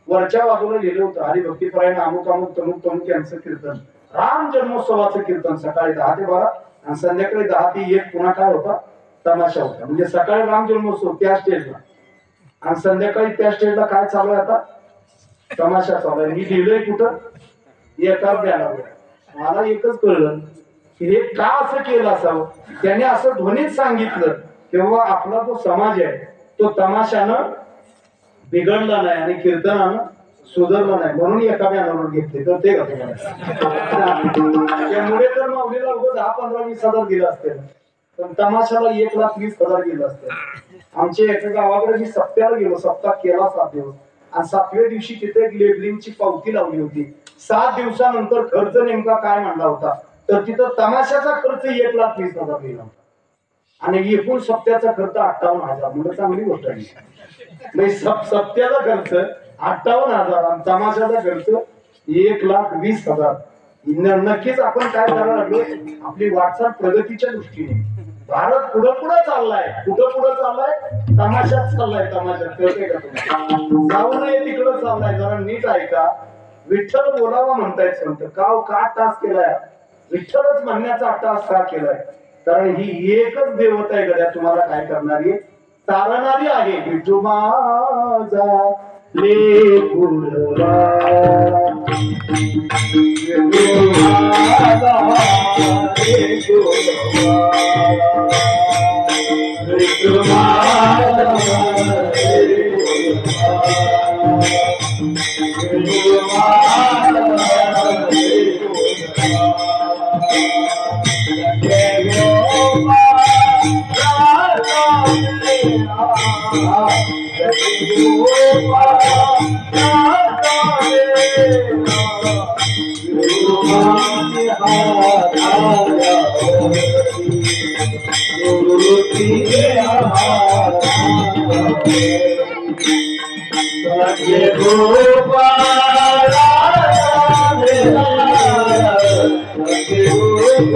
S1: वरच्या बाजूला लिहिलं होतं हरिभक्तीपरायण अमुक अमुक तमुक तमुक यांचं कीर्तन. राम जन्मोत्सवाचं कीर्तन सकाळी 10 ते 12 आणि संध्याकाळी 10 ते 1 पुन्हा काय होता? तमाशा होता. म्हणजे सकाळी राम जन्मोत्सव त्या स्टेजला आणि संध्याकाळी त्या स्टेजला काय चालू आहे? आता तमाशा चालू आहे. मी लिहिलंय कुठं? एकाच बॅनरवर. मला एकच कळलं की हे का असं केलं असावं. त्याने असं ध्वनीत सांगितलं तेव्हा आपला जो समाज आहे तो तमाशानं बिघडला नाही आणि कीर्तनानं सुधारलं नाही. म्हणून एका बॅनरवर घेतले. तर ते त्यामुळे तर माऊलीला 10, 15, 20 हजार दिलं असते पण तमाशाला 1,20,000 दिलं असतं. आमच्या एका गावाकडे मी सप्त्याला गेलो, सप्ताह केला 7 दिवस आणि 7व्या दिवशी तिथे एक लेबलिंगची पावती लावली होती. 7 दिवसानंतर खर्च नेमका काय म्हणला होता तर तिथं तमाशाचा खर्च 1,20,000 गेला आणि एकूण सप्त्याचा खर्च 58,000. म्हणजे चांगली गोष्ट आहे. म्हणजे सप्त्याचा खर्च 58,000 आणि तमाशाचा खर्च 1,20,000. नक्कीच आपण काय करायला लागलो, आपली वाटचाल प्रगतीच्या दृष्टीने. भारत पुढं पुढं चाललाय. कुठं पुढं चाललाय? तमाशात चाललाय. तमाशात कळते का तुम्ही? जाऊ नये तिकडं चाललाय. जरा नीट ऐका. विठ्ठल बोलावा म्हणतायत संत. का टास केलाय? विठ्ठलच म्हणण्याचा टास का केलाय? कारण ही एकच देवता आहे गड्या तुम्हाला काय करणारी, तारणारी आहे. विठू माझा लेकुरवा, विठू माझा लेकुरवा, विठू माझा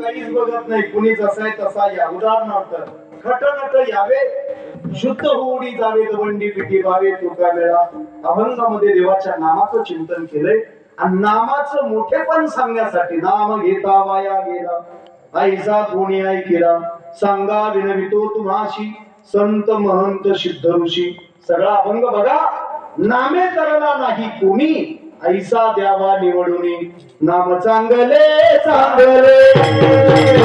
S1: काहीच बघत नाही. कुणी जसा आहे तसा या. उदाहरणार्थ खटनट यावे, शुद्ध होडी जावे, दवंडी पिठी व्हावे, तुका वेळा. अभंगामध्ये देवाच्या नामाचं चिंतन केलंय आणि नामाचं मोठेपण सांगण्यासाठी नाम घेता वाया गेला, ऐसा कोणी ऐकेला, सांगा विनवितो तुम्हाशी, संत महंत सिद्ध ऋषी. सगळा अभंग बघा. नामे करला नाही कोणी, ऐसा द्यावा निवडूनी. नाम चांगले चांगले चांगले,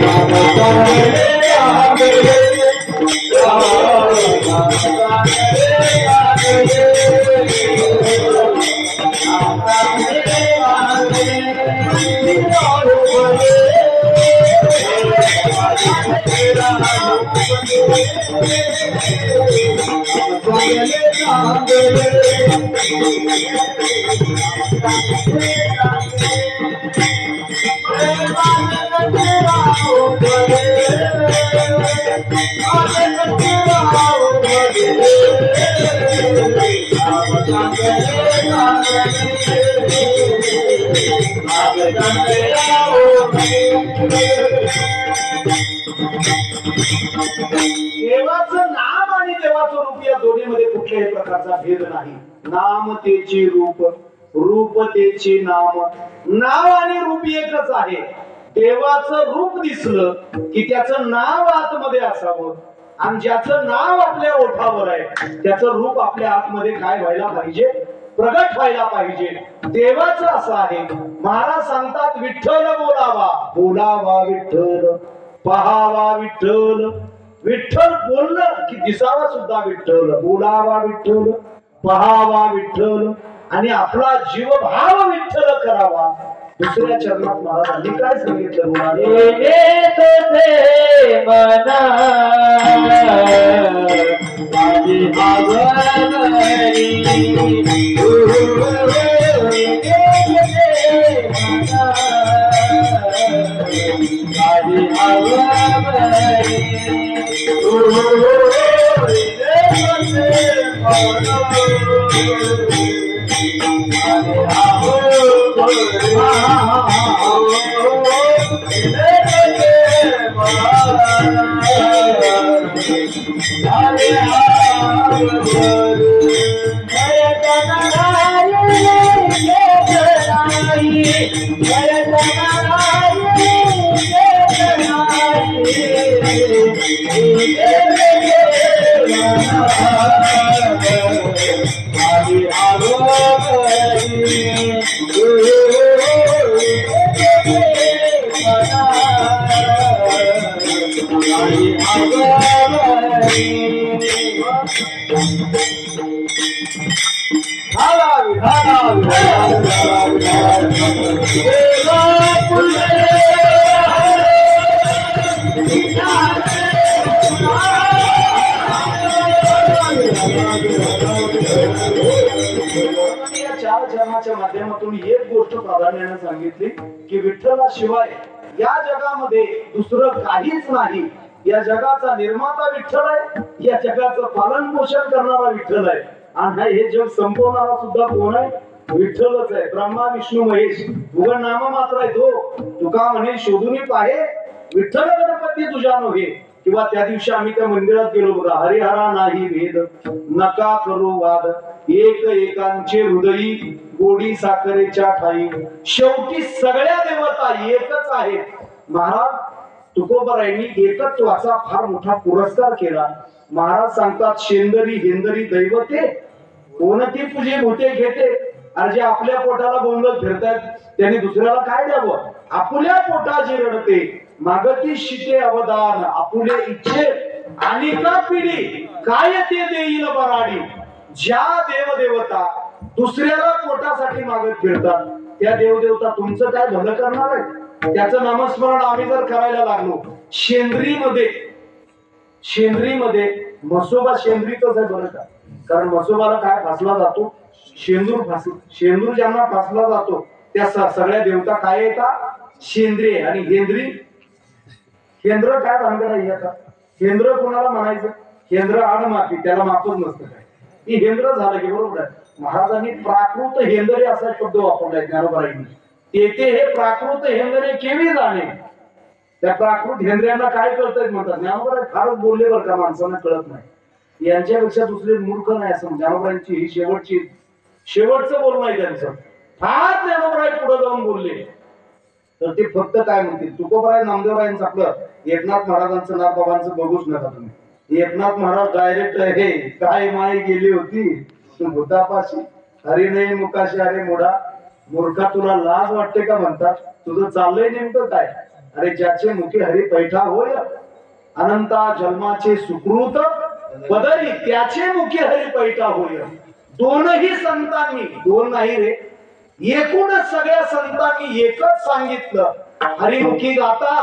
S1: नाम चांगले चांगले, देवाचं नाम आणि देवाचं रूप या दोन्हीमध्ये कुठल्याही प्रकारचा भेद नाही. नाम तेची रूप, रूप तेची नाम. नाव आणि रूप एकच आहे. देवाचं रूप दिसलं की त्याचं नाव आतमध्ये असावं आणि ज्याचं नाव आपल्या ओठावर आहे त्याचं रूप आपल्या आतमध्ये काय व्हायला पाहिजे? प्रगट व्हायला पाहिजे. देवाचं असं आहे. महाराज सांगतात विठ्ठल बोलावा, बोलावा विठ्ठल, पहावा विठ्ठल. विठ्ठल बोललं की दिसावा सुद्धा विठ्ठल, बोलावा विठ्ठल, पहावा विठ्ठल आणि आपला जीवभाव विठ्ठल करावा. दुसऱ्या चरणात महाराजांनी काय सांगितलं? चार चरणाच्या माध्यमातून एक गोष्ट प्राधान्याने सांगितली की विठ्ठलाशिवाय या जगामध्ये दुसरं काहीच नाही. या जगाचा निर्माता विठ्ठल आहे, या जगाचं पालन पोषण करणारा विठ्ठल आहे, आणि हे जग संपवणारा सुद्धा कोण आहे? विठ्ठलच आहे. ब्रह्मा विष्णू महेश उगा नाम मात्र आहे तो. तुका म्हणे शोधून पाहे विठ्ठल गणपती तुझ्या नव्हे. किंवा त्या दिवशी आम्ही त्या मंदिरात गेलो बघा, हरिहरा नाही भेद नका करू वाद, एक एकांचे हृदयी गोडी साखरेच्या ठाई, शेवटी सगळ्या देवता एकच आहेत. महाराज तुकोबारायांनी एकत्वाचा फार मोठा पुरस्कार केला. महाराज सांगतात शेंदरी हेंदरी दैवते कोणती तुझे मोठे घेते. अरे जे आपल्या पोटाला बोंबलत फिरतात त्यांनी दुसऱ्याला काय द्यावं? आपल्या पोटाची रडते मागती शिते अवदान, आपुले इच्छे आणि का पिढी काय ते देईल बराडी. ज्या देवदेवता दुसऱ्याला पोटासाठी मागत फिरतात त्या देवदेवता तुमचं काय भलं करणार आहे? त्याचं नामस्मरण आम्ही जर करायला लागलो शेंद्रीमध्ये म्हसोबा शेंद्रीतच आहे बरं का. कारण म्हसोबाला काय फासला जातो? शेंदूर ज्यांना फासला जातो त्या सगळ्या देवता काय येतात? शेंद्रे आणि हेंद्री. केंद्र काय भानगड आहे आता? केंद्र कोणाला म्हणायचं? केंद्र आड माफी, त्याला माफच नसतं काय. ही हेंद्र झालं की बरोबर आहे. महाराजांनी प्राकृत हेंद्रे असा शब्द वापरलाय ज्ञानोबाईंनी. तेथे हे प्राकृत हेंद्रे केवी जाणे. त्या प्राकृत हेंद्र्यांना काय कळतंय म्हणतात ज्ञानोबाई. फारच बोलले बरं का, माणसांना कळत नाही. यांच्यापेक्षा दुसरे मूर्ख नाही असं ज्ञानोबाईंची ही शेवटचं बोलणं आहे त्यांचं. फार ज्ञानोबाई पुढे जाऊन बोलले तर ते फक्त काय म्हणतील, तुकोबाराय नामदेवरायांचं आपलं एकनाथ महाराजांचं नाथबाबांचं बघूच नका तुम्ही. एकनाथ महाराज डायरेक्ट हे काय माय गेली होती भूतापाशी हरिने मुकाशी. अरे मोडा मूर्खा, तुला लाज वाटते का म्हणतात? तुझं चाललंय नेमकं काय? अरे ज्याचे मुखे हरी पैठा होय अनंता जन्माचे सुकृत बदली, त्याचे मुखे हरी पैठा होय. दोनही संतांनी, दोन नाही रे, एकूणच सगळ्या संतांनी एकच सांगितलं, हरिमुखी गाता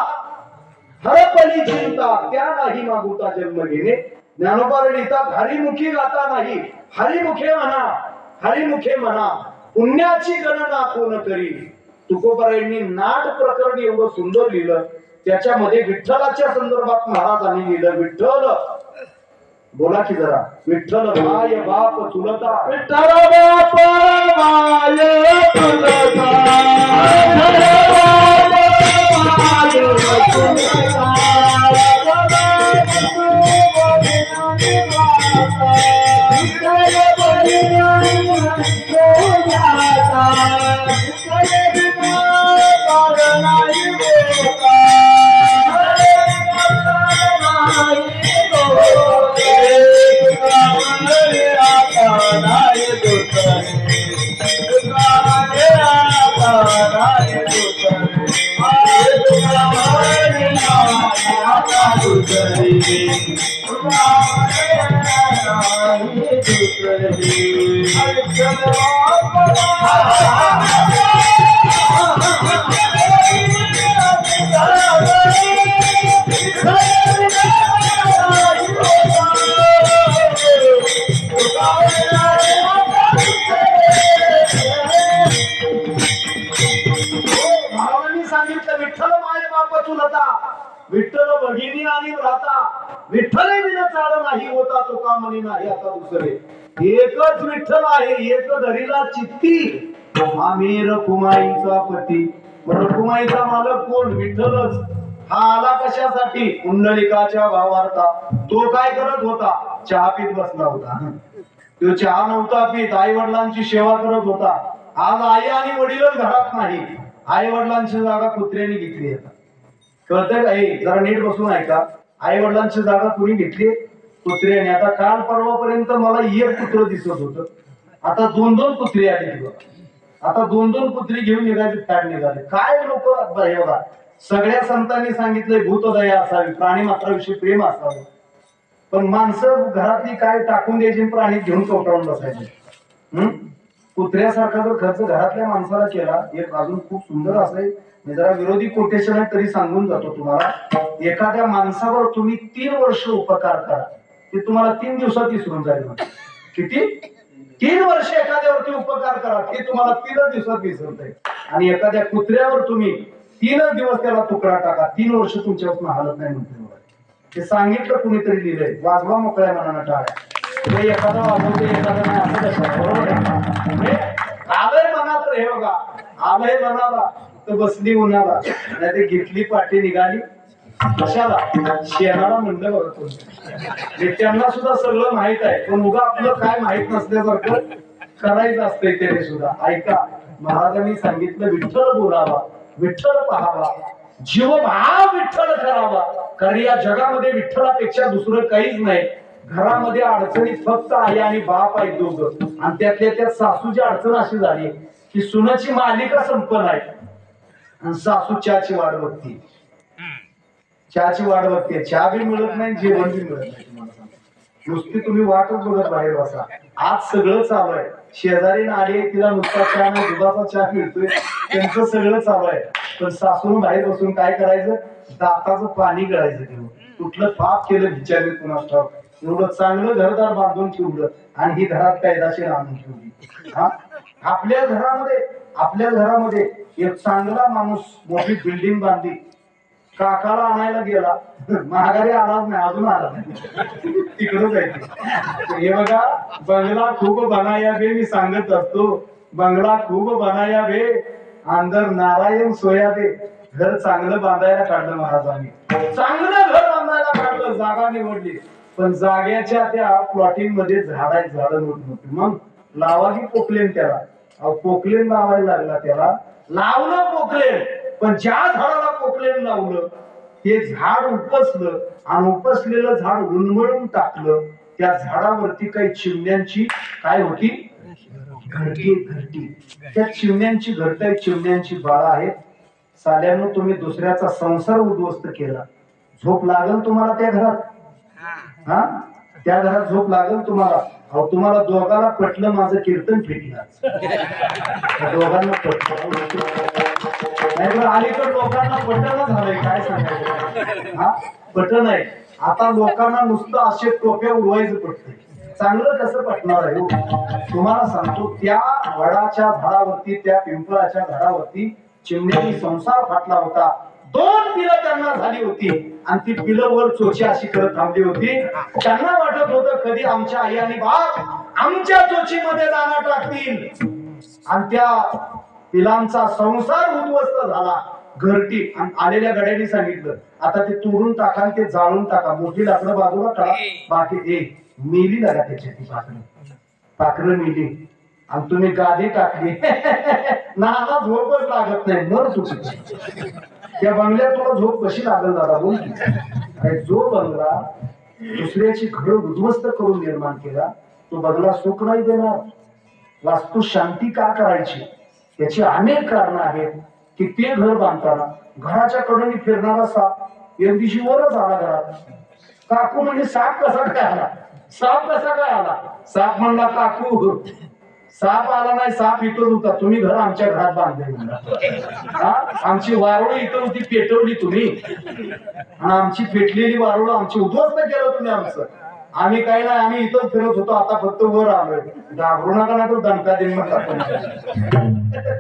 S1: हरपली चिंता त्या नाही मागुता जन्म घेणे. ज्ञानोबा लिहितात हरिमुखी गाता नाही, हरिमुखे म्हणा पुण्याची गणना कोण करी. तुकोबारायांनी नाट प्रकरण एवढं सुंदर लिहिलं, त्याच्यामध्ये विठ्ठलाच्या संदर्भात महाराजांनी लिहिलं. विठ्ठल बोला की जरा, विठ्ठल माय बाप चुलता, विठ्ठल बाप माय चुलता, विठ्ठल भगिनी आणि भ्राता, विठ्ठल विना चाड नाही होता तुका म्हणे नाही आता दुसरे. एकच विठ्ठल आहे, एक धरीला चित्ती, आम्ही रखुमाईचा पती. रखुमाईचा मालक कोण? विठ्ठलच. हा आला कशासाठी? कुंडलिकाच्या भावार्था. तो काय करत होता? चहा पीत बसला होता. तो चहा नव्हता पीत, आई वडिलांची सेवा करत होता. आज आई आणि वडीलच घरात नाही, आई वडिलांची जागा कुत्र्याने घेतली. कळतंय का? हे जरा नीट बसून ऐका. आई वडिलांची जागा कुणी घेतली? कुत्र्याने. आता काल परवापर्यंत मला एक कुत्र दिसत होतं, आता दोन कुत्री आली. आता दोन कुत्री घेऊन निघायचे फॅड निघाले. काय लोक बघा, सगळ्या संतांनी सांगितलंय भूतदया असावी, प्राणी मात्राविषयी प्रेम असावं. पण माणसं घरातली काय टाकून द्यायची, प्राणी घेऊन चौटाळून बसायचे. कुत्र्यासारखा जर खर्च घरातल्या माणसाला केला. एक अजून खूप सुंदर असेल, मी जरा विरोधी कोटेशन आहे तरी सांगून जातो तुम्हाला. एखाद्या माणसावर तुम्ही 3 वर्ष उपकार करा, ते तुम्हाला 3 दिवसात विसरून जाईल. किती? 3 वर्ष एखाद्यावरती उपकार करा, ते तुम्हाला 3 दिवसात विसरतंय. आणि एखाद्या कुत्र्यावर तुम्ही 3 दिवस त्याला तुकडा टाका, 3 वर्ष तुमच्यापासून हालत नाही म्हणते. ते सांगितलं कुणीतरी लिहिलंय. वाजवा मोकळ्या मनानं टाळ्या. ते एखादा वाजवते, एखादा नाही, असं कसं? बरोबर आहे. आलंय मनात रे, बघा आलंय मनाला तर बसली उन्हाला, नाही ते घेतली पाठी निघाली कशाला? शेणाला म्हणलं बघा. त्यांना सुद्धा सगळं माहित आहे, पण उगा आपलं काय माहित नसल्यासारखं करायचं असतंय त्याने सुद्धा. ऐका, महाराजांनी सांगितलं विठ्ठल बोलावा, विठ्ठल पाहावा, जीवभाव विठ्ठल करावा. कारण या जगामध्ये विठ्ठलापेक्षा दुसरं काहीच नाही. घरामध्ये अडचणीत फक्त आई आणि बाप आहे दोघं, आणि त्यातल्या त्यात सासूची अडचण अशी झाली की सुनाची मालिका संपन्न आहे आणि सासू चहाची वाट बघते. चहाची वाट बघते, चहा बी मिळत नाही, जेवण बी मिळत नाही. तुम्हाला नुसती तुम्ही वाटच बघत बाहेर बसा. आज सगळं चालू आहे. शेजारी नाडी आहे, तिला नुसता चहा नाही, दुधाचा चहा मिळतोय, त्यांचं सगळं चालू आहे. पण सासून बाहेर बसून काय करायचं? दाताचं पाणी गळायचं. तेव्हा कुठलं पाप केलं बिचारी कुणास ठाऊक. एवढं चांगलं घरदार बांधून ठेवलं आणि ही घरात कायदाशीर आणून ठेवली. आपल्या घरामध्ये एक चांगला माणूस मोठी बिल्डिंग बांधली, काकाला आणायला गेला, माघारी आलाच नाही, अजून आला नाही, तिकडं जायचं. हे बघा, बंगला खूप बनाया बे, मी सांगत असतो, बंगला खूप बनाया बे, अंदर नारायण सोया दे. घर चांगलं बांधायला काढलं महाराजांनी, चांगलं घर बांधायला काढलं, जागा निवडली. पण जाग्याच्या त्या प्लॉटिंग मध्ये झाडं मोठमोठी. मग लावा की पोकलेन त्याला, पोकलेन लावायला लागला त्याला, लावलं पोकलेन. पण ज्या झाडाला पोकलेन लावलं ते झाड उपसलं आणि उपसलेलं झाड उन्मळून टाकलं. त्या झाडावरती काही चिमण्यांची काय होती? घरटी. त्या चिमण्यांची घरट आहे, चिमण्यांची बाळा आहेत. साल्यानं तुम्ही दुसऱ्याचा संसार उद्ध्वस्त केला. झोप लागल तुम्हाला त्या घरात? हा, त्या घरात झोप लागल तुम्हाला? अहो, तुम्हाला दोघांना पटलं माझं कीर्तन फिटलं, दोघांना पटलं. नाही तर अलीकडे लोकांना पटन झालंय, काय सांगायचं? हा, पटन आहे. आता लोकांना नुसतं असे टोप्या उडवायचं पटतंय. चांगलं कसं पटणार आहे? तुम्हाला सांगतो, त्या वडाच्या झाडावरती, त्या पिंपळाच्या झाडावरती चिमण्यांनी संसार फाटला होता. 2 पिलं त्यांना झाली होती आणि ती पिलं वर चोची अशी करत थांबली होती. त्यांना वाटत होतं कधी आमच्या आई आणि बाप आमच्या चोचीमध्ये दाना टाकतील, आणि त्या पिलांचा संसार उद्ध्वस्त झाला. घरटी. आणि आलेल्या गड्यांनी सांगितलं, आता ते तोडून टाका, ते जाळून टाका, मोठी लाकडं बाजूला टाका, बाकी मेली लागा त्याच्या, ती पाखरं मेली. आणि तुम्ही गादी टाकली, नाना झोपच लागत नाही, मर चुकी. त्या बंगल्यात तुला झोप कशी लागल दादा? बोल. जो बंगला दुसऱ्याची घर उद्ध्वस्त करून निर्माण केला, तो बंगला सुख नाही देणार. वास्तू शांती का करायची? याची अनेक कारण आहेत की ते घर बांधताना घराच्या कडेने फिरणारा साप एक दिवशी वरच आला घरात. काकू म्हणजे साप कसा काय आला? साप कसा काय आला? साप म्हणला, काकू साप आला नाही, साप इथं होता, तुम्ही घर आमच्या घरात बांधले. आमची वारुळ इथं होती, पेटवली तुम्ही, आणि आमची पेटलेली वारुळ आमची उद्ध्वस्त केलं तुम्ही आमचं. आम्ही काही नाही, आम्ही इथंच फिरत होतो, आता फक्त वर आलोय. घाबरू नका ना, तो दणका देईन म्हणतात.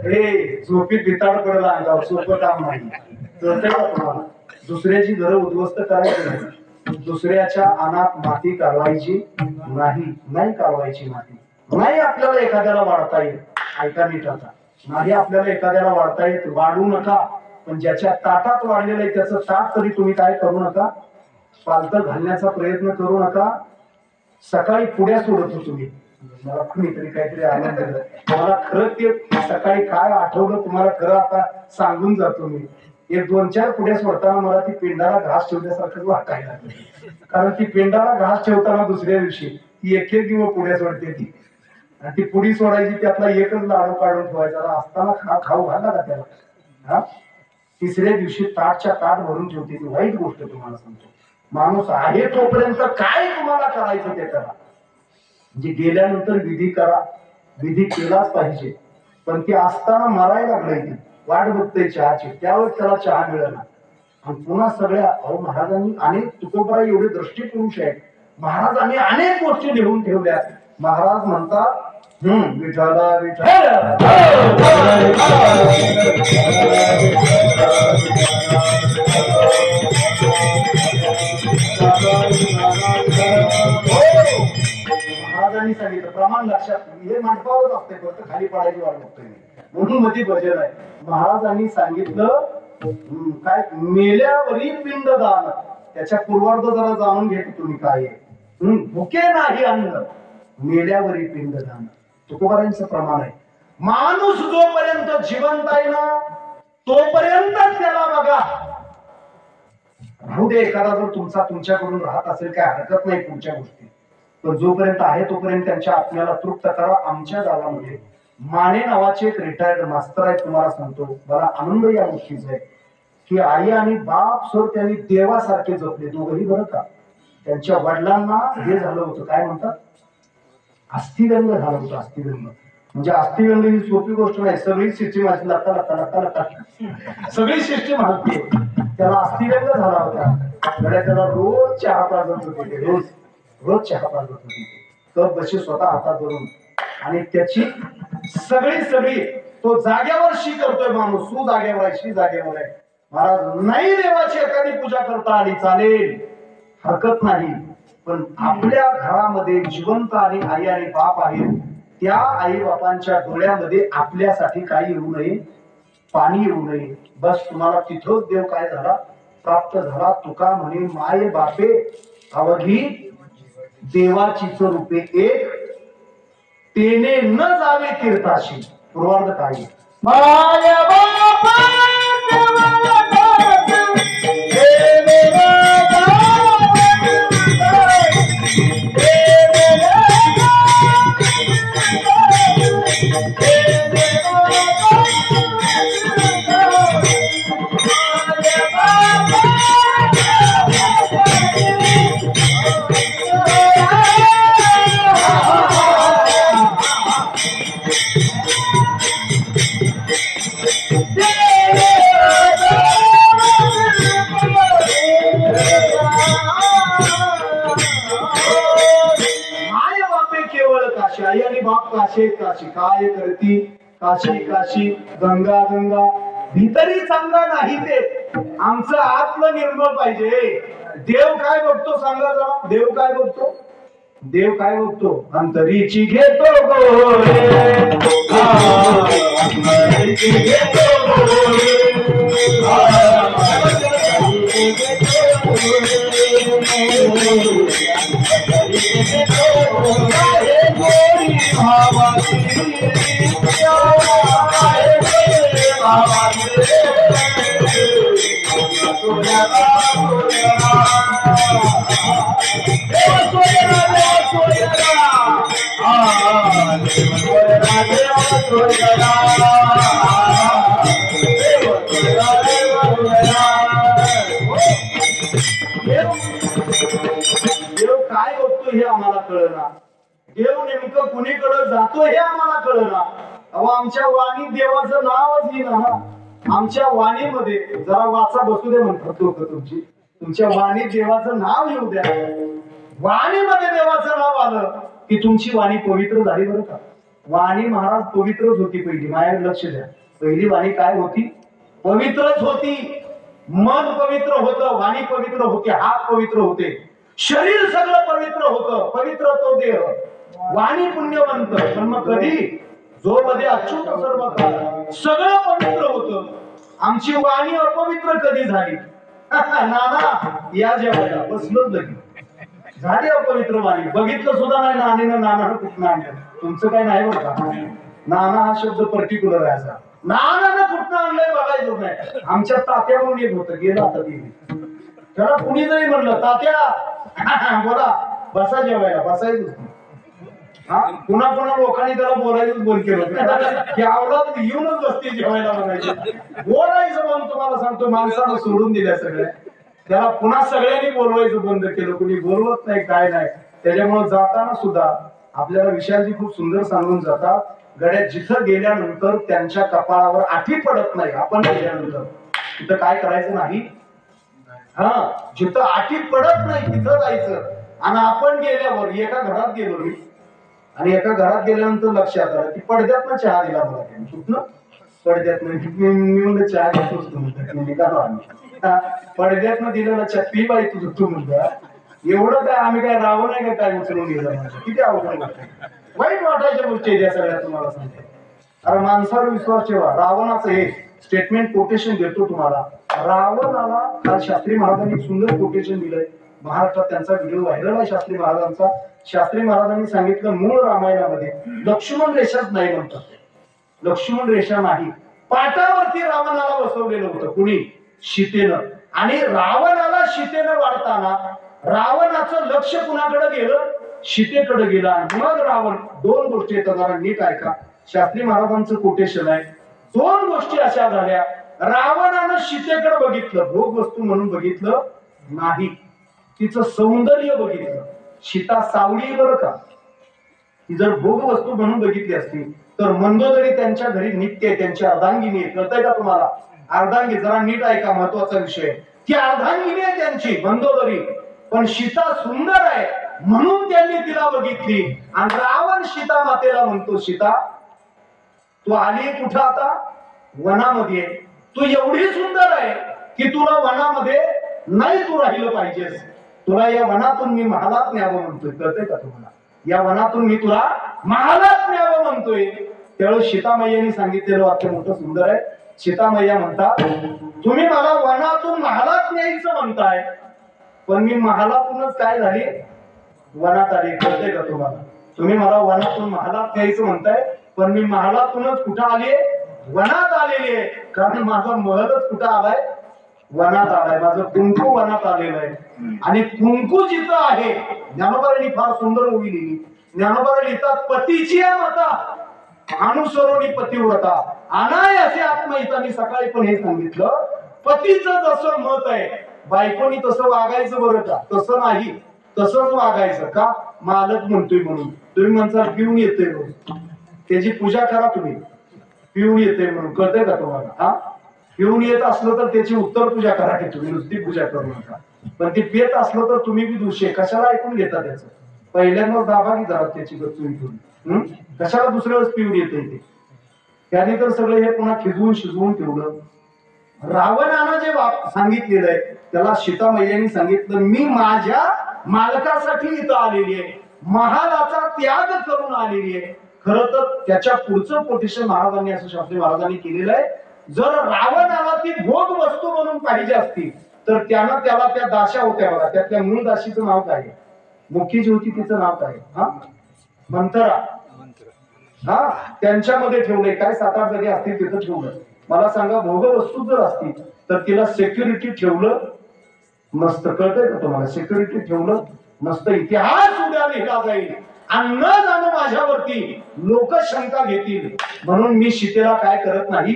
S1: हे झोपीत भिताड पडला अंगावर, सोपं काम नाही. तुम्हाला दुसऱ्याची घरं उद्ध्वस्त करायची नाही, दुसऱ्याच्या अनाथ माती काढवायची नाही काढवायची माती नाही. आपल्याला एखाद्याला वाढता येईल, ऐका नीट आता, नाही आपल्याला एखाद्याला वाढता येत, वाढू नका. पण ज्याच्या ताटात वाढलेलं आहे त्याचं ताट तरी तुम्ही काय करू नका, पालतं घालण्याचा प्रयत्न करू नका. सकाळी पुढ्या सोडत होतो तुम्ही, मला कुणीतरी काहीतरी आनंद दिला. मला खरं ते सकाळी काय आठवलं तुम्हाला खरं आता सांगून जातो मी. 1-2-4 पुढ्या सोडताना मला ती पिंडाला घास ठेवल्यासारखं वाटायला लागलं. कारण ती पिंडाला घास ठेवताना दुसऱ्या दिवशी ती 1-1 दिवस पुढ्या सोडते ती, आणि ती पुडी सोडायची, त्यातला एकच लाडू काढून ठेवायचा. असताना खाऊ घालला का त्याला? हा,
S2: तिसऱ्या दिवशी ताटच्या ताट भरून ठेवते. ती वाईट गोष्ट तुम्हाला सांगतो. माणूस आहे तोपर्यंत काय तुम्हाला करायचं ते करा. म्हणजे गेल्यानंतर विधी करा, विधी केलाच पाहिजे. पण ती असताना मरायला लागलंय, ती वाट बघते चहाची, त्यावेळेस त्याला चहा मिळेल. आणि पुन्हा सगळ्या महाराजांनी अनेक तुकोबराय एवढे दृष्टीपुरुष आहेत, महाराजांनी अनेक गोष्टी लिहून ठेवल्या. महाराज म्हणतात विठाला विठाला महाराजांनी सांगितलं प्रमाण लक्षात. हे मंडपावरच असते, फक्त खाली पडायची वाट बघतोय म्हणून मध्ये भजन आहे. महाराजांनी सांगितलं काय, मेल्यावरील पिंडदान. त्याच्या पूर्वार्ध जरा जाणून घ्या तुम्ही काय आहे. भुके नाही अन्न, मेल्यावरील पिंडदान. तुकोबारांचं प्रमाण आहे. माणूस जोपर्यंत जिवंत आहे ना तोपर्यंत त्याला बघा. राहू दे, एखादा जर तुमच्याकडून राहत असेल काय हरकत नाही पुढच्या गोष्टी, पण जोपर्यंत आहे तोपर्यंत त्यांच्या आत्म्याला तृप्त करा. आमच्या गावामध्ये माने नावाचे एक रिटायर्ड मास्तर आहेत. तुम्हाला सांगतो, मला आनंद या गोष्टीचा आहे की आई आणि बाप सर त्यांनी देवासारखे जपले दोघंही. बरं का, त्यांच्या वडिलांना हे झालं होतं, काय म्हणतात, अस्थिगंध झालं होतं. अस्थिगंध म्हणजे अस्थिगंध ही सोपी गोष्ट नाही. सगळी सिस्टीम असते, लता लता लता लता सगळी सिस्टीम हलते. त्याला अस्थिगंध झाला होता. त्याला रोज चहा पाजत होते, रोज चहा पाजत होते. तर बशी स्वतः हातात धरून. आणि त्याची सगळी तो जाग्यावर शी करतोय माणूस. सू जाग्यावर आहे, शी जाग्यावर आहे. महाराज नाही, देवाची एखादी पूजा करता आली चालेल, हरकत नाही. पण आपल्या घरामध्ये जिवंत आणि आई आणि बाप आहेत, त्या आई बापांच्या डोळ्यामध्ये आपल्यासाठी काही येऊ नये, पाणी येऊ नये. बस तुम्हाला तिथंच देव काय झाला, प्राप्त झाला. तुका म्हणे माय बापे अवघी देवाचीच रूपे एक, तेने न जावे तीर्थाशी. पूर्वार्ध काय, माय बापा काशी काशी काय करती, काशी काशी गंगा गंगा. भीतरी चांगला नाही ते, आमचं आत्म निर्मळ पाहिजे. देव काय बघतो सांगा जरा, देव काय बघतो, देव काय बघतो, अंतरीची घेतो गोळे, अंतरीची घेतो गोळे, देव काय बघतो हे आम्हाला कळना. देव नेमकं कुणीकडे जातो हे आम्हाला कळना. अहो, आमच्या वाणी देवाचं नावच येईना ना. आमच्या वाणीमध्ये जरा वाचा बसू दे म्हणतात लोक. तुमच्या वाणी देवाचं नाव येऊ द्या. वाणीमध्ये देवाचं नाव आलं की तुमची वाणी पवित्र झाली. बरं का, वाणी महाराज पवित्रच होती पहिली. माझ्याकडे लक्ष द्या, पहिली वाणी काय होती, पवित्रच होती. मन पवित्र होतं, वाणी पवित्र होती, हात पवित्र होते, शरीर सगळं पवित्र होतं. पवित्र तो देह, वाणी पुण्यवंत. पण मग कधी जो मध्ये अच्युत सर्व सगळं पवित्र होतं, आमची वाणी अपवित्र कधी झाली. नाना या जेवायला बसलोच लगेच झाली अपवित्र वाणी. बघितलं सुद्धा नाही नानीनं, नानानं कुठं आणलं. तुमचं काय नाही बरं का, नाना हा शब्द पर्टिक्युलर आहे असा. नानानं कुठं आणलंय बघायचं नाही. आमच्या तात्या म्हणून एक होतं, गेलं आता ते. त्याला कुणी जरी म्हणलं तात्या बोला बसा जेवायला, बसायचं हा पुन्हा पुन्हा लोकांनी त्याला बोलायचं बंद केलं की आवडत येऊनच बसते जेवायला म्हणायचे. बोलायचं बंद तुम्हाला सांगतो, माणसानं सोडून दिल्या सगळ्या. त्याला पुन्हा सगळ्यांनी बोलवायचं बंद केलं, कुणी बोलवत नाही काय नाही. त्याच्यामुळे जाताना सुद्धा आपल्याला विशालजी खूप सुंदर सांगून जातात, गड्या जिथं गेल्यानंतर त्यांच्या कपाळावर आठी पडत नाही. आपण गेल्यानंतर तिथं काय करायचं नाही, हा जिथं आठी पडत नाही तिथं जायचं. आणि आपण गेल्यावर एका घरात गेलो मी, आणि एका घरात गेल्यानंतर लक्षात आलं की पडद्यातनं चहा दिला मला त्यांनी. कुठनं पडद्यातनं चहा घेतोच निघालो आम्ही. पडद्यातनं दिलेला चहा पी बाई तुझं तू म्हणता. एवढं काय आम्ही काय रावण आहे का काय उचलून गेलं, किती अवघड वाटतं. वाईट वाटायच्या गोष्टी त्या सगळ्या तुम्हाला सांगतो. अरे माणसावर विश्वास ठेवा. रावणाचं हे स्टेटमेंट कोटेशन देतो तुम्हाला. रावणाला काल शास्त्री महाराजांनी एक सुंदर कोटेशन दिलंय. महाराष्ट्रात त्यांचा व्हिडिओ व्हायरल आहे शास्त्री महाराजांचा. शास्त्री महाराजांनी सांगितलं मूळ रामायणामध्ये लक्ष्मण रेषाच नाही म्हणतात. लक्ष्मण रेषा नाही. पाटावरती रावणाला बसवलेलं होतं कुणी, सीतेनं. आणि रावणाला सीतेनं वाढताना रावणाचं लक्ष कुणाकडे गेलं, सीतेकडे गेलं. आणि मग रावण, दोन गोष्टी येतात जरा नीट ऐका, शास्त्री महाराजांचं कोटेशन आहे. दोन गोष्टी अशा झाल्या, रावणानं सीतेकडे बघितलं, भोग वस्तू म्हणून बघितलं नाही, तिचं सौंदर्य बघितलं. सीता सावळी बरं का, ती जर भोग वस्तू म्हणून बघितली असती तर मंदोदरी त्यांच्या घरी नित्य आहे, त्यांची अर्धांगिनी आहे. कळतंय का तुम्हाला? अर्धांगी, जरा नीट ऐका, महत्वाचा विषय. ती अर्धांगिनी आहे त्यांची मंदोदरी, पण सीता सुंदर आहे म्हणून त्यांनी तिला बघितली. आणि रावण सीता मातेला म्हणतो, सीता तू आली कुठं आता? वनामध्ये. तू एवढी सुंदर आहे की तुला वनामध्ये नाही तू राहिलं पाहिजेस. तुला या वनातून मी महालात न्यावं म्हणतोय. कळतंय का तुम्हाला? या वनातून मी तुला महालात न्यावं म्हणतोय. त्यावेळेस सीतामय्यांनी सांगितलेलं वाक्य मोठं सुंदर आहे. सीतामय्या म्हणतात, तुम्ही मला वनातून महालात न्यायचं म्हणताय, पण मी महालातूनच काय झाली, वनात आली. कळतंय का तुम्हाला? तुम्ही मला वनातून महालात न्यायचं म्हणताय, पण मी महालातूनच कुठं आली, वनात आलेली आहे. कारण माझा महलच कुठं आलाय, वनात आलाय. माझं कुंकू वनात आलेलं आहे. आणि कुंकू जिथं आहे, ज्ञानोबांनी फार सुंदर ओवी लिहिली. ज्ञानोबा लिहितात, पतीची मता अनुसरोनी पतिव्रता अनायासे आत्महिता. मी सकाळी पण हे सांगितलं, पतीचं जसं मत आहे बायकोनी तसं वागायचं बरं का, तसं नाही, तसंच वागायचं. का? मालक म्हणतोय म्हणून. तुम्ही म्हणता पिऊन येतोय रोज, त्याची पूजा करा तुम्ही. पिऊन येते म्हणून, कळतंय का तुम्हाला? हा, पिऊन येत असलं तर त्याची उत्तर पूजा करा की तुम्ही, नुसती पूजा करू नका. पण ते पेत असलं तर तुम्ही बी दोषी आहे. कशाला ऐकून घेता त्याचं? पहिल्यांदा दाबा की जरा त्याची गचुरी ठेवून. कशाला दुसऱ्या वेळेस पिऊन येते ते? त्याने तर सगळं हे पुन्हा खिजवून शिजवून ठेवलं. रावणानं जे सांगितलेलं आहे त्याला सीतामय्यांनी सांगितलं, मी माझ्या मालकासाठी इथं आलेली आहे, महालाचा त्याग करून आलेली आहे. खरं तर त्याच्या पुढचं कोटेशन महाराजांनी, असं शास्त्री महाराजांनी केलेलं आहे, जर रावणाला ती भोग वस्तू म्हणून पाहिजे असती तर त्यानं त्याला त्या दाशा होत्या बघा, त्यातल्या मूळ दाशीचं नाव काय, मुखी जी होती तिचं नाव काय, हा मंथरा, हा त्यांच्यामध्ये ठेवलंय. काय 7-8 जरी असतील तिथं ठेवलं. मला सांगा, भोग वस्तू जर असतील तर तिला सिक्युरिटी ठेवलं मस्त. कळतंय का तुम्हाला? सिक्युरिटी ठेवलं मस्त. इतिहास उद्या लिहिला जाईल आणि न जाणं माझ्यावरती लोक शंका घेतील म्हणून मी सीतेला काय करत नाही,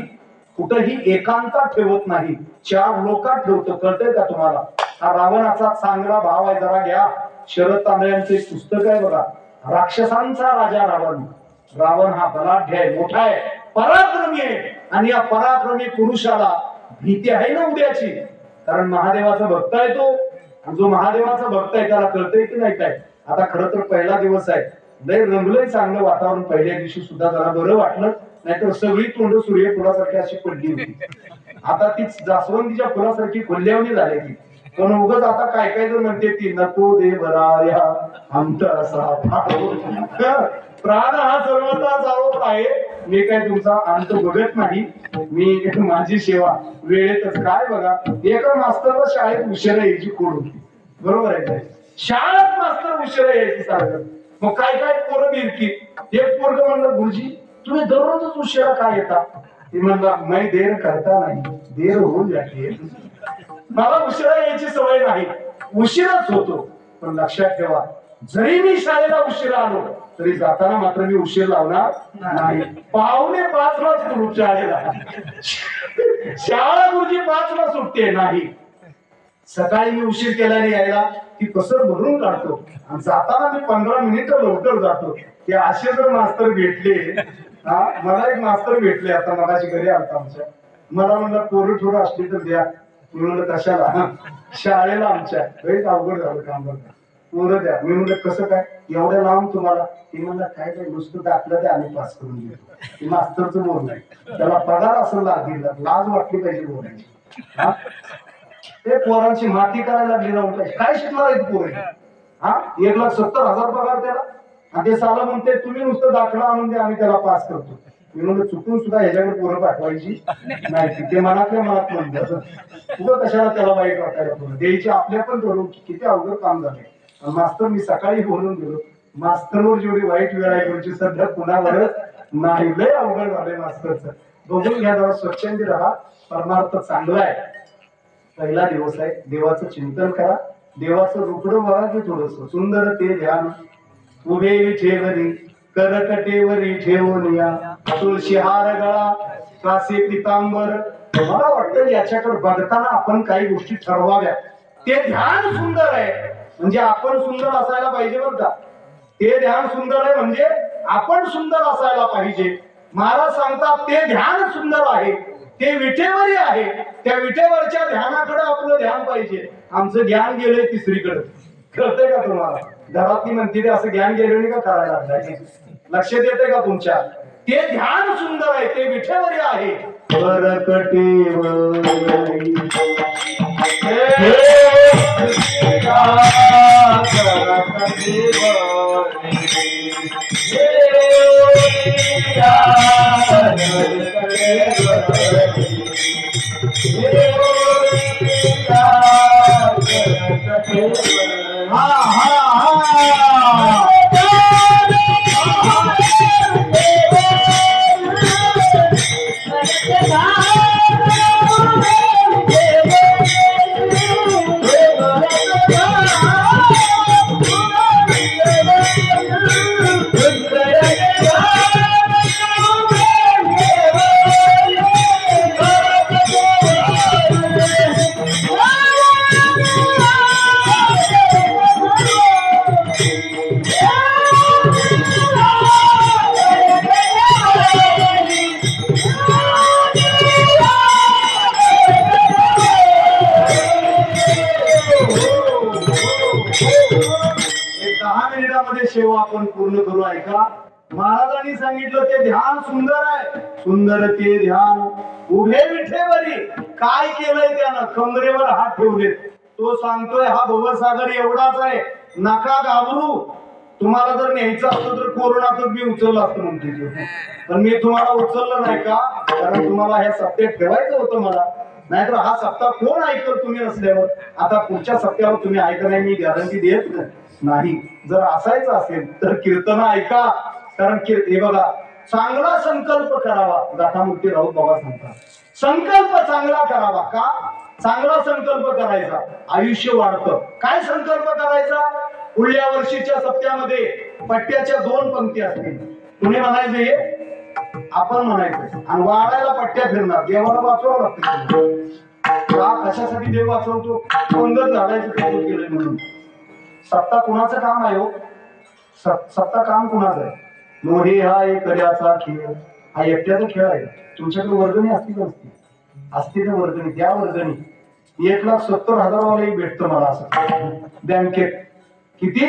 S2: कुठेही एकांतात ठेवत नाही, 4 लोकात ठेवतो. कळतंय का तुम्हाला? हा रावणाचा चांगला भाव आहे. जरा घ्या, शरद तांदळ्यांचं एक पुस्तक आहे बघा, राक्षसांचा राजा रावण. रावण हा बलाढ्य आहे, मोठा आहे, पराक्रमी आहे. आणि या पराक्रमी पुरुषाला भीती आहे ना उद्याची, कारण महादेवाचा भक्त आहे तो. आणि जो महादेवाचा भक्त आहे त्याला कळतंय की नाही काय? आता खरं तर पहिला दिवस आहे, लय रंगलंय चांगलं वातावरण. पहिल्या दिवशी सुद्धा जरा बरं वाटलं, नाहीतर सगळी तोंड सूर्यफुलासारखी अशी पडली होती. आता ती जास्वंदीच्या फुलासारखी खोल्यावणी झाली ती. पण उगाच आता काय काय जर म्हणते ती, नको दे बराया आमचा असा प्राण हा सर्वता जावं आहे. मी काय तुमचा अंत बघत नाही, मी माझी सेवा वेळेतच. काय बघा, एका मास्तरला शाळेत उशिरा यायची कोड होती, बरोबर आहे काय? शाळेत मास्तर उशिरा यायची सारखं. मग काय काय पोरं बिरकी. एक पोरग म्हणलं, गुरुजी तुम्ही दररोजच उशिरा काय येता? ती म्हणला, मैं देर करता नाही, देर होऊन जाते. मला उशिरा यायची सवय नाही, उशिराच होतो. पण लक्षात ठेवा, जरी मी शाळेला उशिरा आलो तरी जाताना मात्र मी उशीर लावणार नाही. 4:45लाच सुरू शाळेला. शाळा गुरुजी 5ला सुटते नाही. सकाळी मी उशीर केल्याने यायला ती कसर भरून काढतो आणि जाताना मी 15 मिनिटं लवकर जातो. ते असे जर मास्तर भेटले, मला एक मास्तर भेटले आता मगाशी घरी आलता आमच्या. मला म्हणलं पोरं थोडं असली तर द्या. मी म्हणलं कशाला? शाळेला आमच्या लयच अवघड झालं काम बघा, पोरं द्या. मी म्हणलं कसं काय एवढ्या लांब तुम्हाला? ती म्हणलं काय काय नुसतं दाखलं द्या आम्ही पास करून देतो. मास्तरचं बोल नाही, त्याला पगार असं लागेल, लाज वाटली पाहिजे बोलायची. ते पोरांची माती करायला लागली जाऊन काय शिकणार आहेत पोरे? 1,70,000 पगार त्याला आणि ते साला म्हणते तुम्ही नुसतं दाखला आणून द्या आम्ही त्याला पास करतो. मी म्हणलं चुकून सुद्धा ह्याच्याकडे पोरं पाठवायची नाही. ते मनातल्या मनात म्हणतात तुला कशाला त्याला वाईट वाटायला पोरं द्यायची. आपल्या पण धरून किती अवघड काम झालंय. मास्तर मी सकाळी बोलून गेलो, मास्तरवर जेवढी वाईट वेळ आहे म्हणजे सध्या कुणावरच नाही. लय अवघड झालंय मास्तरचं. बघून घ्या जरा स्वच्छंदी राहा. परमार्थ चांगला आहे. पहिला दिवस आहे, देवाचं चिंतन करा. देवाचं रुपडं बघा की थोडस सुंदर ते ध्यान. उभे विठेवरी करकटेवरी ठेवून या, तुळशी हार गळा कासे पितांबर. मला वाटतं याच्याकडे बघताना आपण काही गोष्टी ठरवाव्या. ते ध्यान सुंदर आहे म्हणजे आपण सुंदर असायला पाहिजे बरं का. ते ध्यान सुंदर आहे म्हणजे आपण सुंदर असायला पाहिजे. महाराज सांगतात ते ध्यान सुंदर आहे, ते विटेवरी आहे. त्या विटेवरच्या ध्यानाकडे आपलं ध्यान पाहिजे. आमचं ज्ञान गेलंय तिसरीकडे. कळतंय का तुम्हाला? घरातली म्हणते ते असं ज्ञान गेले का करायला लागलाय. लक्षात येते का तुमच्या? ते ध्यान सुंदर आहे, ते विठेवरी आहे. सेवा आपण पूर्ण करू. ऐका, महाराजांनी सांगितलं ते ध्यान सुंदर आहे. सुंदर ते ध्यान उभे विठेवरी. काय केलंय त्यानं? कमरेवर हात ठेवले. तो सांगतोय हा भवसागर एवढाच आहे, नका घाबरू. तुम्हाला जर न्यायचं असतं तर कोरोनातच मी उचललं असतं म्हणते. पण मी तुम्हाला उचललं नाही का? कारण तुम्हाला ह्या सप्त्यात ठेवायचं होतं मला. नाहीतर हा सप्ताह कोण ऐकल तुम्ही नसल्यावर? आता पुढच्या सप्त्यावर तुम्ही ऐका नाही, मी गॅरंटी देत नाही. जर असायचं असेल तर कीर्तन ऐका. कारण हे बघा, चांगला संकल्प करावा. दातामूर्ती राऊत बाबा सांगतात संकल्प चांगला करावा. का चांगला संकल्प करायचा? आयुष्य वाढतं. काय संकल्प करायचा? पुढल्या वर्षीच्या सप्त्यामध्ये पट्ट्याच्या 2 पंक्ती असतील. कुणी म्हणायचं हे? आपण म्हणायचं. आणि वाढायला पट्ट्या फिरणार. देवाला वाचवावं लागतं. कशासाठी देव वाचवतो? पंगत घालायचं काम केलंय म्हणून. सत्ता कुणाचं काम आहे हो? सत्ता काम कुणाचं आहे? मोहे हा एक कर्याचा खेळ. हा एकट्याचा खेळ आहे. तुमच्याकडे वर्गणी असती का? असती तर वर्गणी द्या. वर्गणी 1,70,000 वाला भेटतं मला असं बँकेत. किती?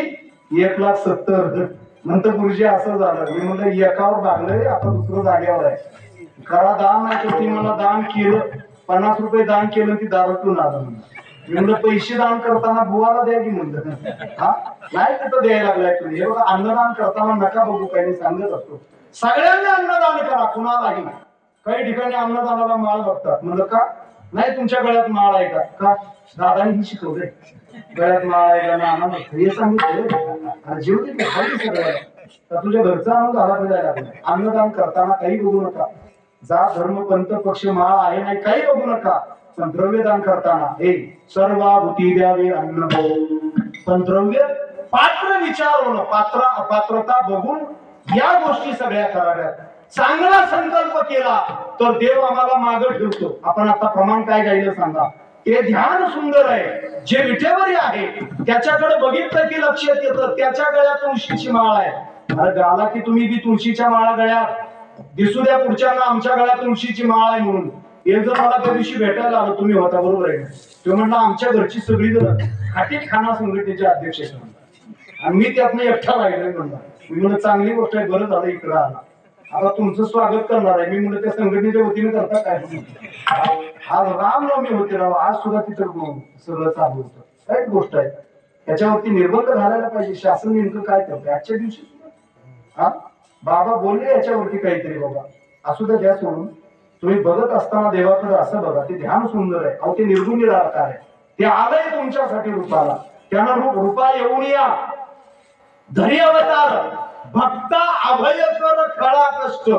S2: 1,70,000. नंतर गुरुजी असं झालं. मी म्हणलं एकावर लागलंय, आता दुसरं जागेवर आहे. खरा दान नाही तर ती मला दान केलं. 50 रुपये दान केलं, ती दारातून आलं. म्हणलं पैसे दान करताना बुवाला द्या की म्हणलं. हा नाही तिथं द्यायला लागलाय तुम्ही. हे बघा, अन्नदान करताना नका बघू काही सांगत असतो. सगळ्यांनी अन्नदान करा, कुणालाही. काही ठिकाणी अन्नदानाला माळ बघतात. म्हणलं का नाही तुमच्या गळ्यात माळ आहे का? दादांनी शिकवलंय गळ्यात माळ आहे का? नाना हे सांगितलं. जीव दे सगळ्याला. तुझ्या घरचा आणून झाला फिरायला लागला. अन्नदान करताना काही बघू नका. जात धर्म पंथ पक्ष माळ आहे नाही काही बघू नका. पण द्रव्यदान करताना हे सर्वाभूती द्यावे अन्न. पण द्रव्य पात्र विचारून पात्र अपात्रता बघून या गोष्टी सगळ्या कराव्यात. चांगला संकल्प केला तर देव आम्हाला मागे ठेवतो. आपण आता प्रमाण काय गायलं सांगा. ते ध्यान सुंदर आहे. जे विठेवरी आहे त्याच्याकडे बघितलं की लक्षात येतं त्याच्या गळ्यात तुळशीची माळ आहे. अरे गाला की तुम्ही बी तुळशीच्या माळा गळ्यात दिसू द्या पुढच्याला आमच्या गळ्यात तुळशीची माळ आहे म्हणून. एक जण मला त्या दिवशी भेटायला आलो. तुम्ही होता बरोबर आहे. तो म्हणला आमच्या घरची सगळी जण खाटीक खाना संघटनेचे अध्यक्ष आहेत आणि मी त्यातनं एकटा राहिलोय म्हणला. मी म्हणलं चांगली गोष्ट आहे. बरं झालं इकडं आला. आता तुमचं स्वागत करणार आहे. मी म्हणलं त्या संघटनेच्या वतीने करता काय. आज रामनवमी होते राव. आज सुद्धा तिथं सगळं चालू होतं. काहीच गोष्ट आहे त्याच्यावरती निर्बंध घालायला पाहिजे. शासन नेमकं काय करतं आजच्या दिवशी. हा बाबा बोलले याच्यावरती काहीतरी बाबा असू द्या द्या सोडून. तुम्ही बघत असताना देवाकडे असं बघा. ते ध्यान सुंदर आहे. अहो ते निर्गुण निराकार आहे. ते आलंय तुमच्यासाठी रूपाला. त्यानं रूपा येऊन या धरी अवतार भक्ता अभय कर खळा कष्ट.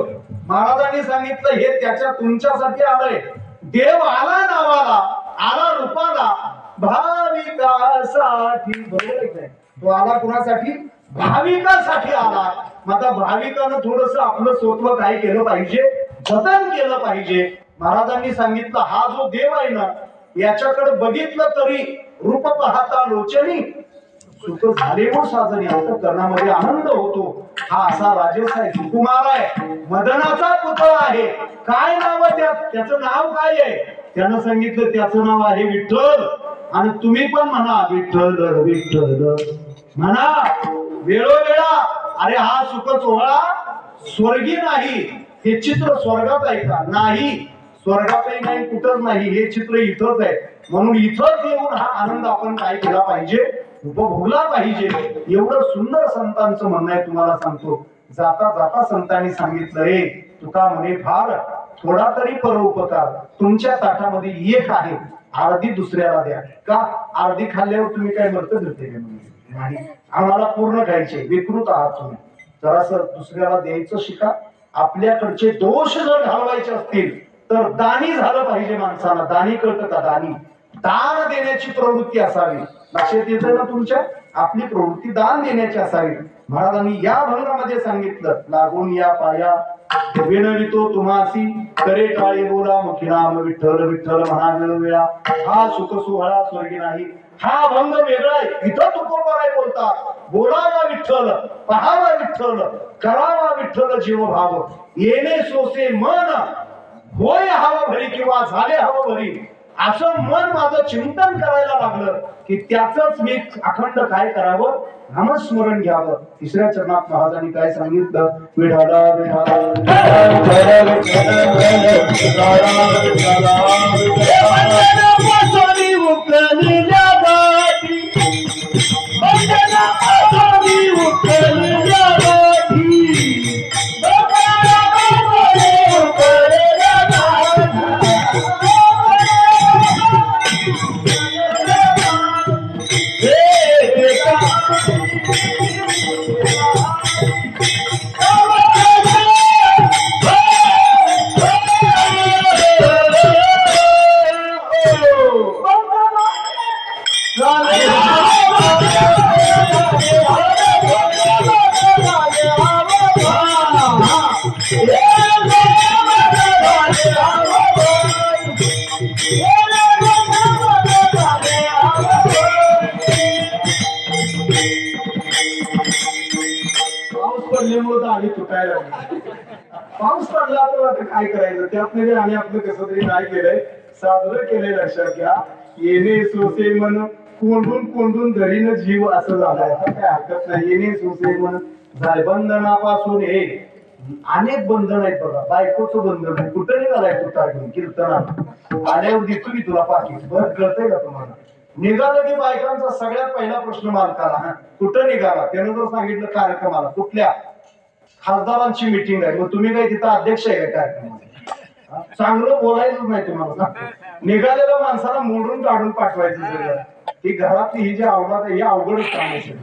S2: महाराजांनी सांगितलं हे त्याच्या तुमच्यासाठी आलंय. देव आला नावाला आला रूपाला भाविकासाठी. बरोबर आहे. तो आला कुणासाठी भाविकासाठी आला. आता भाविकानं थोडस आपलं स्वत्व काय केलं पाहिजे जतन केलं पाहिजे. महाराजांनी सांगितलं हा जो देव आहे ना याच्याकडे बघितलं तरी रूप पाहता लोचनी सुख झाले व साजनी. अंतःकरणामध्ये आनंद होतो. हा असा राजेश आहे. सुकुमार आहे. मदनाचा पुतळा आहे. काय नाव त्याचं नाव काय आहे. त्यानं सांगितलं त्याचं नाव आहे विठ्ठल. आणि तुम्ही पण म्हणा विठ्ठल विठ्ठल म्हणा वेळोवेळा. अरे हा सुख सोहळा स्वर्गी नाही. हे चित्र स्वर्गात आहे का नाही. स्वर्गातही नाही कुठंच नाही. हे चित्र इथंच आहे. म्हणून इथंच येऊन हा आनंद आपण काय केला पाहिजे उपभोगला पाहिजे. एवढं सुंदर संतांचं म्हणणं आहे. तुम्हाला सांगतो जाता जाता संतांनी सांगितलं रे तुका म्हणे फार थोडा तरी परोपकार तुमच्या ताटामध्ये एक आहे अर्धी दुसऱ्याला द्या. का अर्धी खाल्ल्यावर तुम्ही काय मरत धरते नाही. आम्हाला पूर्ण खायचे. विकृत आहात तुम्ही. जरासं दुसऱ्याला द्यायचं शिका. आपल्याकडचे दोष जर घालवायचे असतील तर दानी झालं पाहिजे माणसाला. दानी कळतं का दानी. दान देण्याची प्रवृत्ती असावी. लक्षात येतं ना तुमच्या. आपली प्रवृत्ती दान देण्याची असावी. महाराजांनी या भंगामध्ये सांगितलं लागून या पाया विनवितो तुम्हासी करे टाळे बोला मुखी नाम विठ्ठल विठ्ठल म्हणा वेळोवेळा. हा सुख सोहळा स्वर्गी नाही. हा भंग वेगळा आहे. इथं तुकोबाराय बोलतात बोलावा विठ्ठल पहावा विठ्ठल करावा विठ्ठल जीवभाव येणे सोसे मन होय हवा भरी किंवा झाले हवं भरी. असं मन माझं चिंतन करायला लागलं की त्याच मी अखंड काय करावं नामस्मरण घ्यावं. तिसऱ्या चरणात महाराजांनी काय सांगितलं विठाला पाऊस पडला तर आता काय करायचं. त्यातले आणि आपलं कसं तरी काय केलंय साजरं केलंय. लक्षात घ्या येणे सोसे मन कोंडून कोंडून धरीन जीव असं झालंय. काय हरकत नाही. येणे सोसे मन झाले बंधनापासून हे अनेक बंधन आहेत बघा. बायकोचं बंधन आहे. कुठं निघालाय तू टाकून कीर्तनात आल्यावर दिसतो की तुला पाकिट बरं कळतंय का तुम्हाला. निघालं की बायकांचा सगळ्यात पहिला प्रश्न मालकाला कुठं निघाला. त्यानं जर सांगितलं कार्यक्रमाला कुठल्या खासदारांची मिटिंग आहे मग तुम्ही काय तिथं अध्यक्ष आहे का कार्यक्रमाला. चांगलं बोलायचंच नाही तुम्हाला. निघालेल्या माणसाला मोडून काढून पाठवायचं सगळं. ही घरातली ही जी अवघड आहे ही अवघडच काम आहे.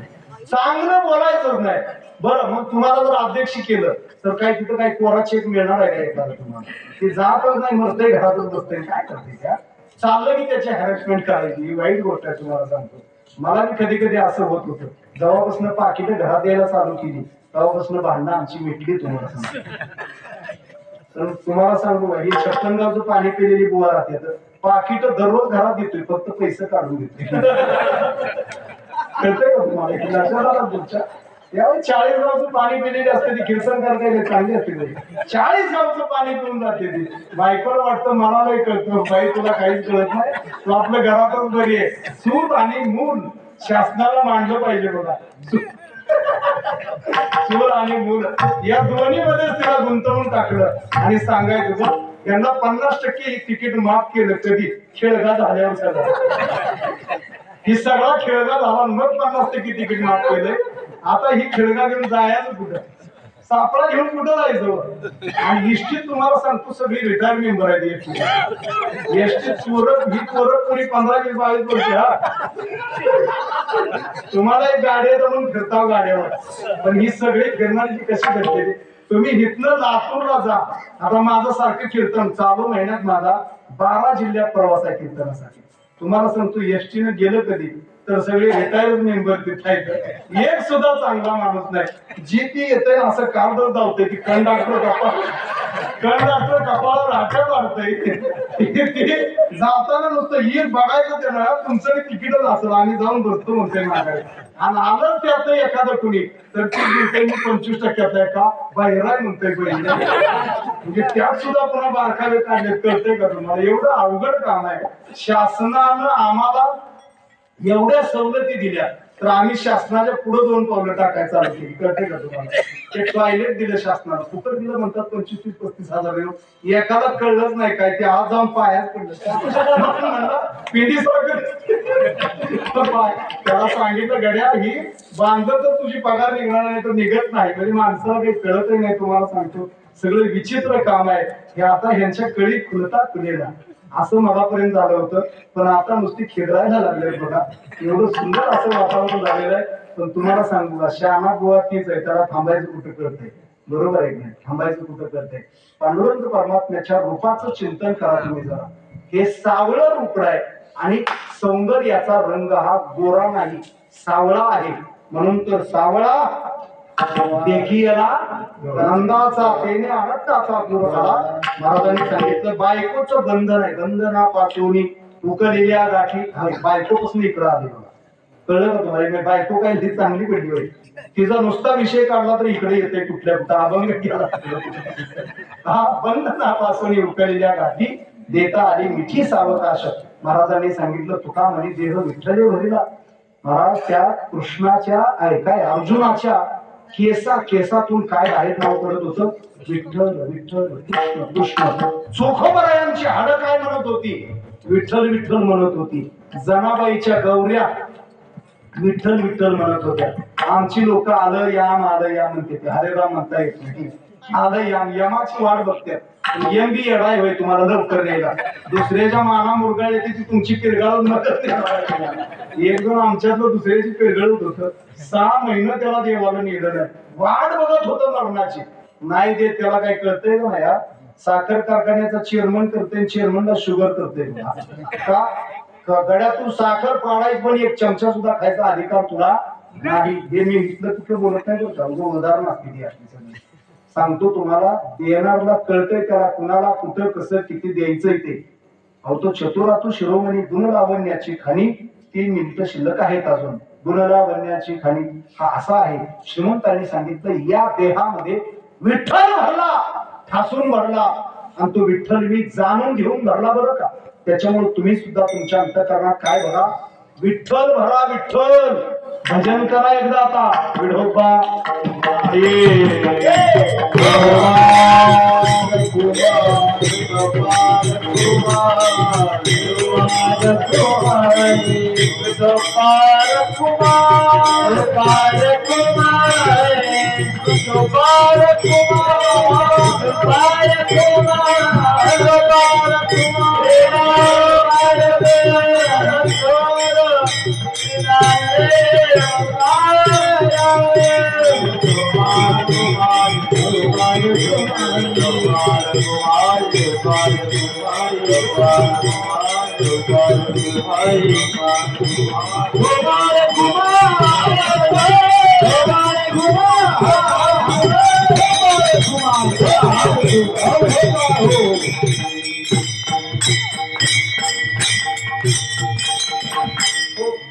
S2: चांगलं बोलायचंच नाही. बरं मग तुम्हाला जर अध्यक्ष केलं तर काय तिथं काय कोरा चेक मिळणार आहे का एखादा तुम्हाला. ते जातच नाही मरतंय घरातच बसतंय काय करते त्या. चाललं की त्याची हॅरेसमेंट करायची ही वाईट गोष्ट आहे. तुम्हाला सांगतो मला बी कधी कधी असं होत होतं. जेव्हापासून पाकिट घरात यायला चालू केली तेव्हापासून भांडणं आमची मिटली. तुम्हाला सांगतो, तर तुम्हाला सांगू ही छप्पनगावचं पाणी पिलेली बुवा राहते, तर पाकिट दररोज घरात येतोय, फक्त पैसे काढून देतोय. कळतंय का तुम्हाला? लक्षात आलं तुमच्या? यावेळी 40 गावचं पाणी पिलेली असते ती कीर्तन करता येईल चांगली असते तरी 40 गावचं पाणी पिऊन जाते ती. बायकोला वाटतं मला नाही कळतं, बाई तुला काहीच कळत नाही, तू आपल्या घरातच बरी आहे. सूत आणि मूल शासनाला मांडलं पाहिजे बघा. सूर आणि मूल या दोन्हीमध्ये तिला गुंतवून टाकलं आणि सांगायचं बघ यांना 50% तिकीट माफ केलं. कधी? खेळगा झाल्यावर सगळं ही सगळा खेळगा झाला मग 50% तिकीट माफ केलंय. आता ही खेळगा घेऊन जायचं कुठं? सापळा घेऊन कुठं जायचं? आणि एसटीत तुम्हाला सांगतो सगळी रिटायर मेंबर आहेत एसटीत. पोरं ही पोरं कोणी 15-22 वर्ष. हा तुम्हाला एक गाडी आहे म्हणून फिरताव गाड्यावर, पण ही सगळी फिरणारी कशी फिरते? तुम्ही इथनं लातूरला जा. आता माझं सारखं कीर्तन चालू महिन्यात माझा 12 जिल्ह्यात प्रवास आहे कीर्तनासाठी. तुम्हाला सांगतो एसटीनं गेलं कधी तर सगळे रिटायर्ड मेंबर तिथे आहेत. एक सुद्धा चांगला माणूस नाही. जी ती येते असं कार्ड धावते ती कंडक्टर कपाळावर राख्या मारतय. जाताना नुसतं ही बघायचं त्याला तुमचं तिकीटच असेल आणि जाऊन बसतो म्हणते मागाय. आणि आलं त्यात एखादं कुणी तर ती म्हणते मी 25% आहे का बाहेर म्हणतोय पहिले. म्हणजे त्यात सुद्धा पुन्हा बारकावे काढले. कळतंय का तुम्हाला? एवढं अवघड काम आहे. शासनानं आम्हाला एवढ्या सवलती दिल्या तर आम्ही शासनाच्या पुढे 2 पावलं टाकायला चालू केली. कळते का तुम्हाला? ते टॉयलेट दिलं शासनाला, फुकट दिलं म्हणतात 25-35 हजार. एकाला कळलंच नाही काय ते आज जाऊन पायात पडलं पिंडी त्याला सांगितलं गड्या ही बांधलं तर तुझी पगार निघणार नाही तर निघत नाही. म्हणजे माणसाला काही कळतही नाही. तुम्हाला सांगतो सगळं विचित्र काम आहे हे. आता ह्यांच्या कळी खुलता खुलेला असं मलापर्यंत झालं होतं, पण आता नुसती खेळायला लागले बघा. एवढं सुंदर असं वातावरण झालेलं आहे. पण तुम्हाला सांगू का श्यामा बुवा तीच आहे, त्याला थांबायचं कुठं कळतंय? बरोबर आहे की नाही? थांबायचं कुठं कळतंय? पांडुरंग परमात्म्याच्या रूपाचं चिंतन करा तुम्ही जरा. हे सावळं रूप आहे आणि सौंदर्याचा रंग हा गोरा नाही सावळा आहे. म्हणून तर सावळा देखीला नंदाचा तेने आनंदाचा गुरु झाला. महाराजांनी सांगितलं बायकोचं बंधन आहे. बंधनापासून उकलेल्या गाठी बायकोपासून इकडं आली बघा. कळलं का तुम्हाला? बायको काय ती चांगली पेटली होती. तिचा नुसता विषय काढला तर इकडे येते कुठल्या कुठं अभंग केला. हा बंधनापासून उकलेल्या गाठी देता आली मिठी सावकाश. महाराजांनी सांगितलं तुका म्हणे देह विठ्ठले भरिला. महाराज त्या कृष्णाच्या काय अर्जुनाच्या केसातून काय बाहेर नाव पडत होतं? विठ्ठल विठ्ठल कृष्ण कृष्ण. चोखोबरायांची हाडं काय म्हणत होती? विठ्ठल विठ्ठल म्हणत होती. जनाबाईच्या गौऱ्या विठ्ठल विठ्ठल म्हणत होत्या. आमची लोक आलं या म्हणते ते. हरे राम म्हणता येत नाही. आलं यमाची वाट बघतात. यम बी येडाय होय तुम्हाला लवकर न्यायला. दुसऱ्याच्या माना मुरगाळ येते ती तुमची पिरगाळ एक दोन आमच्यातलं दुसऱ्याची पिरगळत होतं. 6 महिने त्याला देवाला नेलं नाही. वाट बघत होतं मरणाची. नाही देत त्याला काय कळतंय का नाही? साखर कारखान्याचा चेअरमन करते, चेअरमनला शुगर करते का? गड्या तू साखर पाडायच पण 1 चमचा सुद्धा खायचा अधिकार तुला नाही. हे मी इथलं तिथं बोलत नाही बरं का. उदाहरण असते सांगतो तुम्हाला. देणारला कळतंय त्याला कुणाला कुठं कसं किती द्यायचंय ते. अहो तो चतुरातू शिरोमणी गुणलावण्याची खाणी 3 मिनिटं शिल्लक आहेत अजून. गुणलावण्याची खाणी हा असा आहे. श्रीमंतांनी सांगितलं या देहामध्ये विठ्ठल भरला, ठासून भरला आणि तो विठ्ठल मी जाणून घेऊन भरला बरं का. त्याच्यामुळे तुम्ही सुद्धा तुमच्या अंतःकरणात काय भरा? विठ्ठल भरा. विठ्ठल भजन करा एकदा आता. विठोबा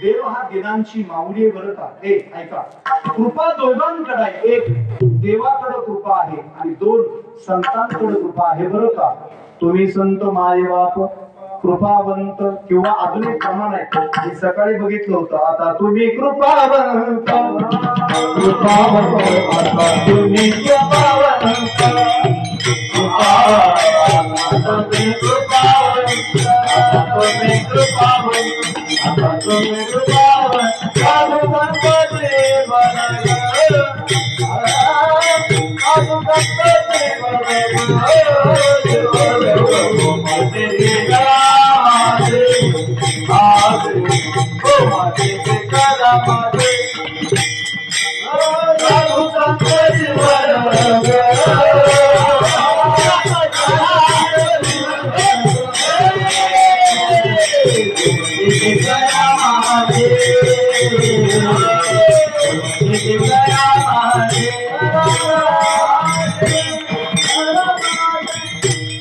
S2: देव हा दिनांची माऊली बरं का. ऐका, कृपा दोघांकडे आहे. एक देवाकडे कृपा आहे आणि दोन संतांकडे कृपा आहे बरं का. तुम्ही संत माय बाप कृपावंत किंवा अजून एक प्रमाण आहे मी सकाळी बघितलं होतं. आता तुम्ही कृपावंत कृपावंत आता तुम्ही कृपावंत तुम्ही कृपावंत तुम्ही कृपावंत आता तुम्ही कृपावंत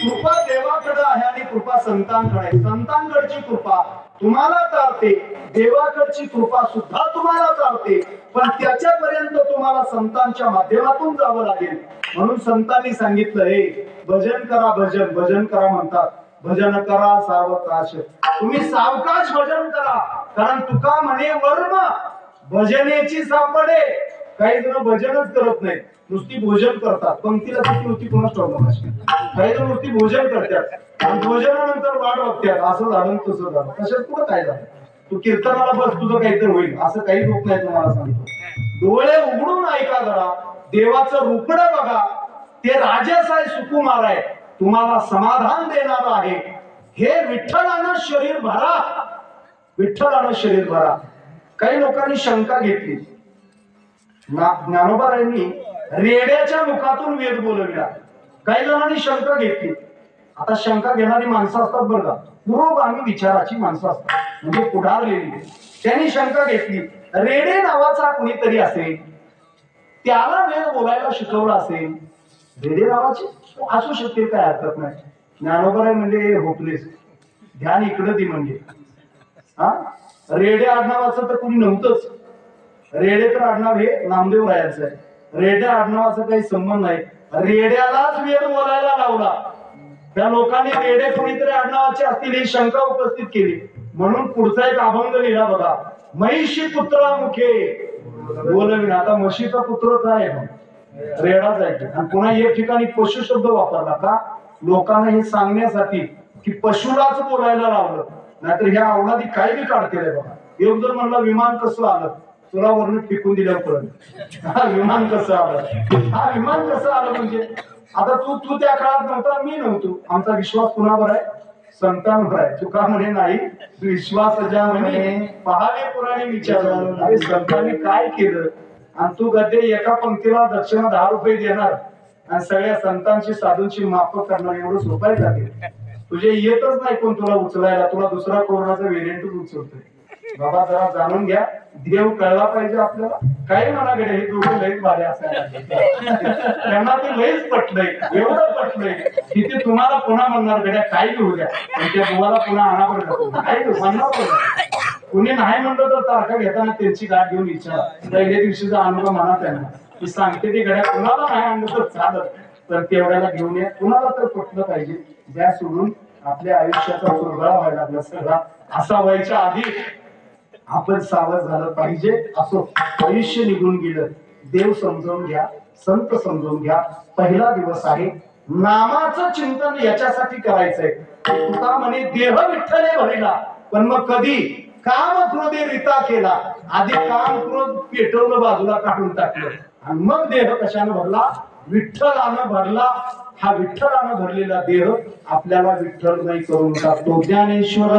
S2: कृपा देवाकडे आहे आणि कृपा संतांकडे. संतांकडची कृपा तुम्हाला चालते, देवाकडची कृपा सुद्धा तुम्हाला चालते, पण त्याच्यापर्यंत तुम्हाला संतांच्या माध्यमातून जावं लागेल. म्हणून संतांनी सांगितलं हे भजन करा. भजन भजन करा म्हणतात. भजन करा सावकाश. तुम्ही सावकाश भजन करा, कारण तुका म्हणे वर्म भजनेची सापडे. काही जण भजनच करत नाहीत, नुसती भोजन करतात. पंक्तीला किती होती पुन्हा स्टॉप. काही जण नुसती भोजन करतात आणि भोजनानंतर वाट बघतात. असं झालं तसं झालं. तशाच कुठं काय झालं. तू कीर्तनाला बस, तुझं काहीतरी होईल. असं काही लोक नाही. तुम्हाला सांगतो, डोळे उघडून ऐका जरा. देवाचं रूपडं बघा. ते राजस आहे, सुकुमार आहे, तुम्हाला समाधान देणार आहे. हे विठ्ठलानं शरीर भरा, विठ्ठलानं शरीर भरा. काही लोकांनी शंका घेतली. ज्ञानोबारायांनी रेड्याच्या मुखातून वेद बोलविला. काही जणांनी शंका घेतली. आता शंका घेणारी माणसं असतात बरं का, पुरोगामी विचाराची माणसं असतात, म्हणजे पुढारलेली. त्यांनी शंका घेतली, रेडे नावाचा कुणीतरी असेल, त्याला वेद बोलायला शिकवलं असेल. रेडे नावाचे असू शकते, काय हरकत नाही. ज्ञानोबाराय म्हणजे होपलेस, ध्यान इकडं ती म्हणजे. हा, रेडे आडनावाचं तर कुणी नव्हतंच. रेडे तर आडनाव हे नामदेव रायाचं आहे. रेड्या आडनावाचा काही संबंध नाही. रेड्यालाच वेद बोलायला लावला. त्या लोकांनी रेडे कुणीतरी आडनावाचे असतील ही शंका उपस्थित केली. म्हणून पुढचा एक अभंग लिहिला बघा. महिषी पुत्रा मुखे बोलविना. आता म्हशीचा पुत्र काय आहे? रेडाच आहे. आणि पुन्हा एक ठिकाणी पशु शब्द वापरला का, लोकांना हे सांगण्यासाठी की पशुलाच बोलायला लावलं. नाहीतर ह्या अवलादी काय बी काढते बघा. एक जर म्हणला विमान कसं आलं, तुला वर्ण फेकून दिल्या कळलं. हा विमान कसं आलं, हा विमान कसं आलं म्हणजे. आता तू त्या काळात नव्हता, मी नव्हतो. आमचा विश्वास कुणावर आहे? संतांवर आहे. तुका म्हणे नाही विश्वास ज्या म्हणे पहावे पुराणे विचार. अरे संतांनी काय केलं आणि तू गद्दे एका पंक्तीला दक्षिणा 10 रुपये देणार आणि सगळ्या संतांची साधूंची माफ करणार, एवढं सोपाय जाते. तुझे येतच नाही कोण तुला उचलायला. तुला दुसरा कोरोनाचा व्हेरियंटच उचलतोय. बाबा जरा जाणून घ्या, देव कळला पाहिजे आपल्याला. काय म्हणा गडे हे दोघं लईच भारी असायला त्यांना ते लईच पटलंय, एवढं पटलंय की ते तुम्हाला पुन्हा म्हणणार गड्या काही घेऊ द्या, पण त्या तुम्हाला पुन्हा आणा पडलं. काय म्हणणार कुणी नाही म्हणलं तर तारखा घेताना त्यांची गाठ घेऊन विचारा. पहिल्या दिवशीचा अनुभव म्हणा त्यांना की सांगते ती गड्या कुणाला नाही आणलं तर चालत, तर तेवढ्याला घेऊन या. कुणाला तर पटलं पाहिजे. द्या सोडून आपल्या आयुष्याचा चुरगळा व्हायला लागला सगळा. असा व्हायच्या आधी आपण सावध झालं पाहिजे. असो आयुष्य निघून गेलं. देव समजावून घ्या, संत समजावून घ्या. पहिला दिवस आहे. नामाचं चिंतन याच्यासाठी करायचंय. तुका म्हणे देह विठ्ठले भरिला, पण मग कधी काम क्रोधे रिता केला. आधी काम क्रोध पेटवलं, बाजूला काढून टाकलं, आणि मग देह कशानं भरला? विठ्ठलानं भरला. हा विठ्ठलानं भरलेला देह आपल्याला विठ्ठलमय करून टाकतो. ज्ञानेश्वर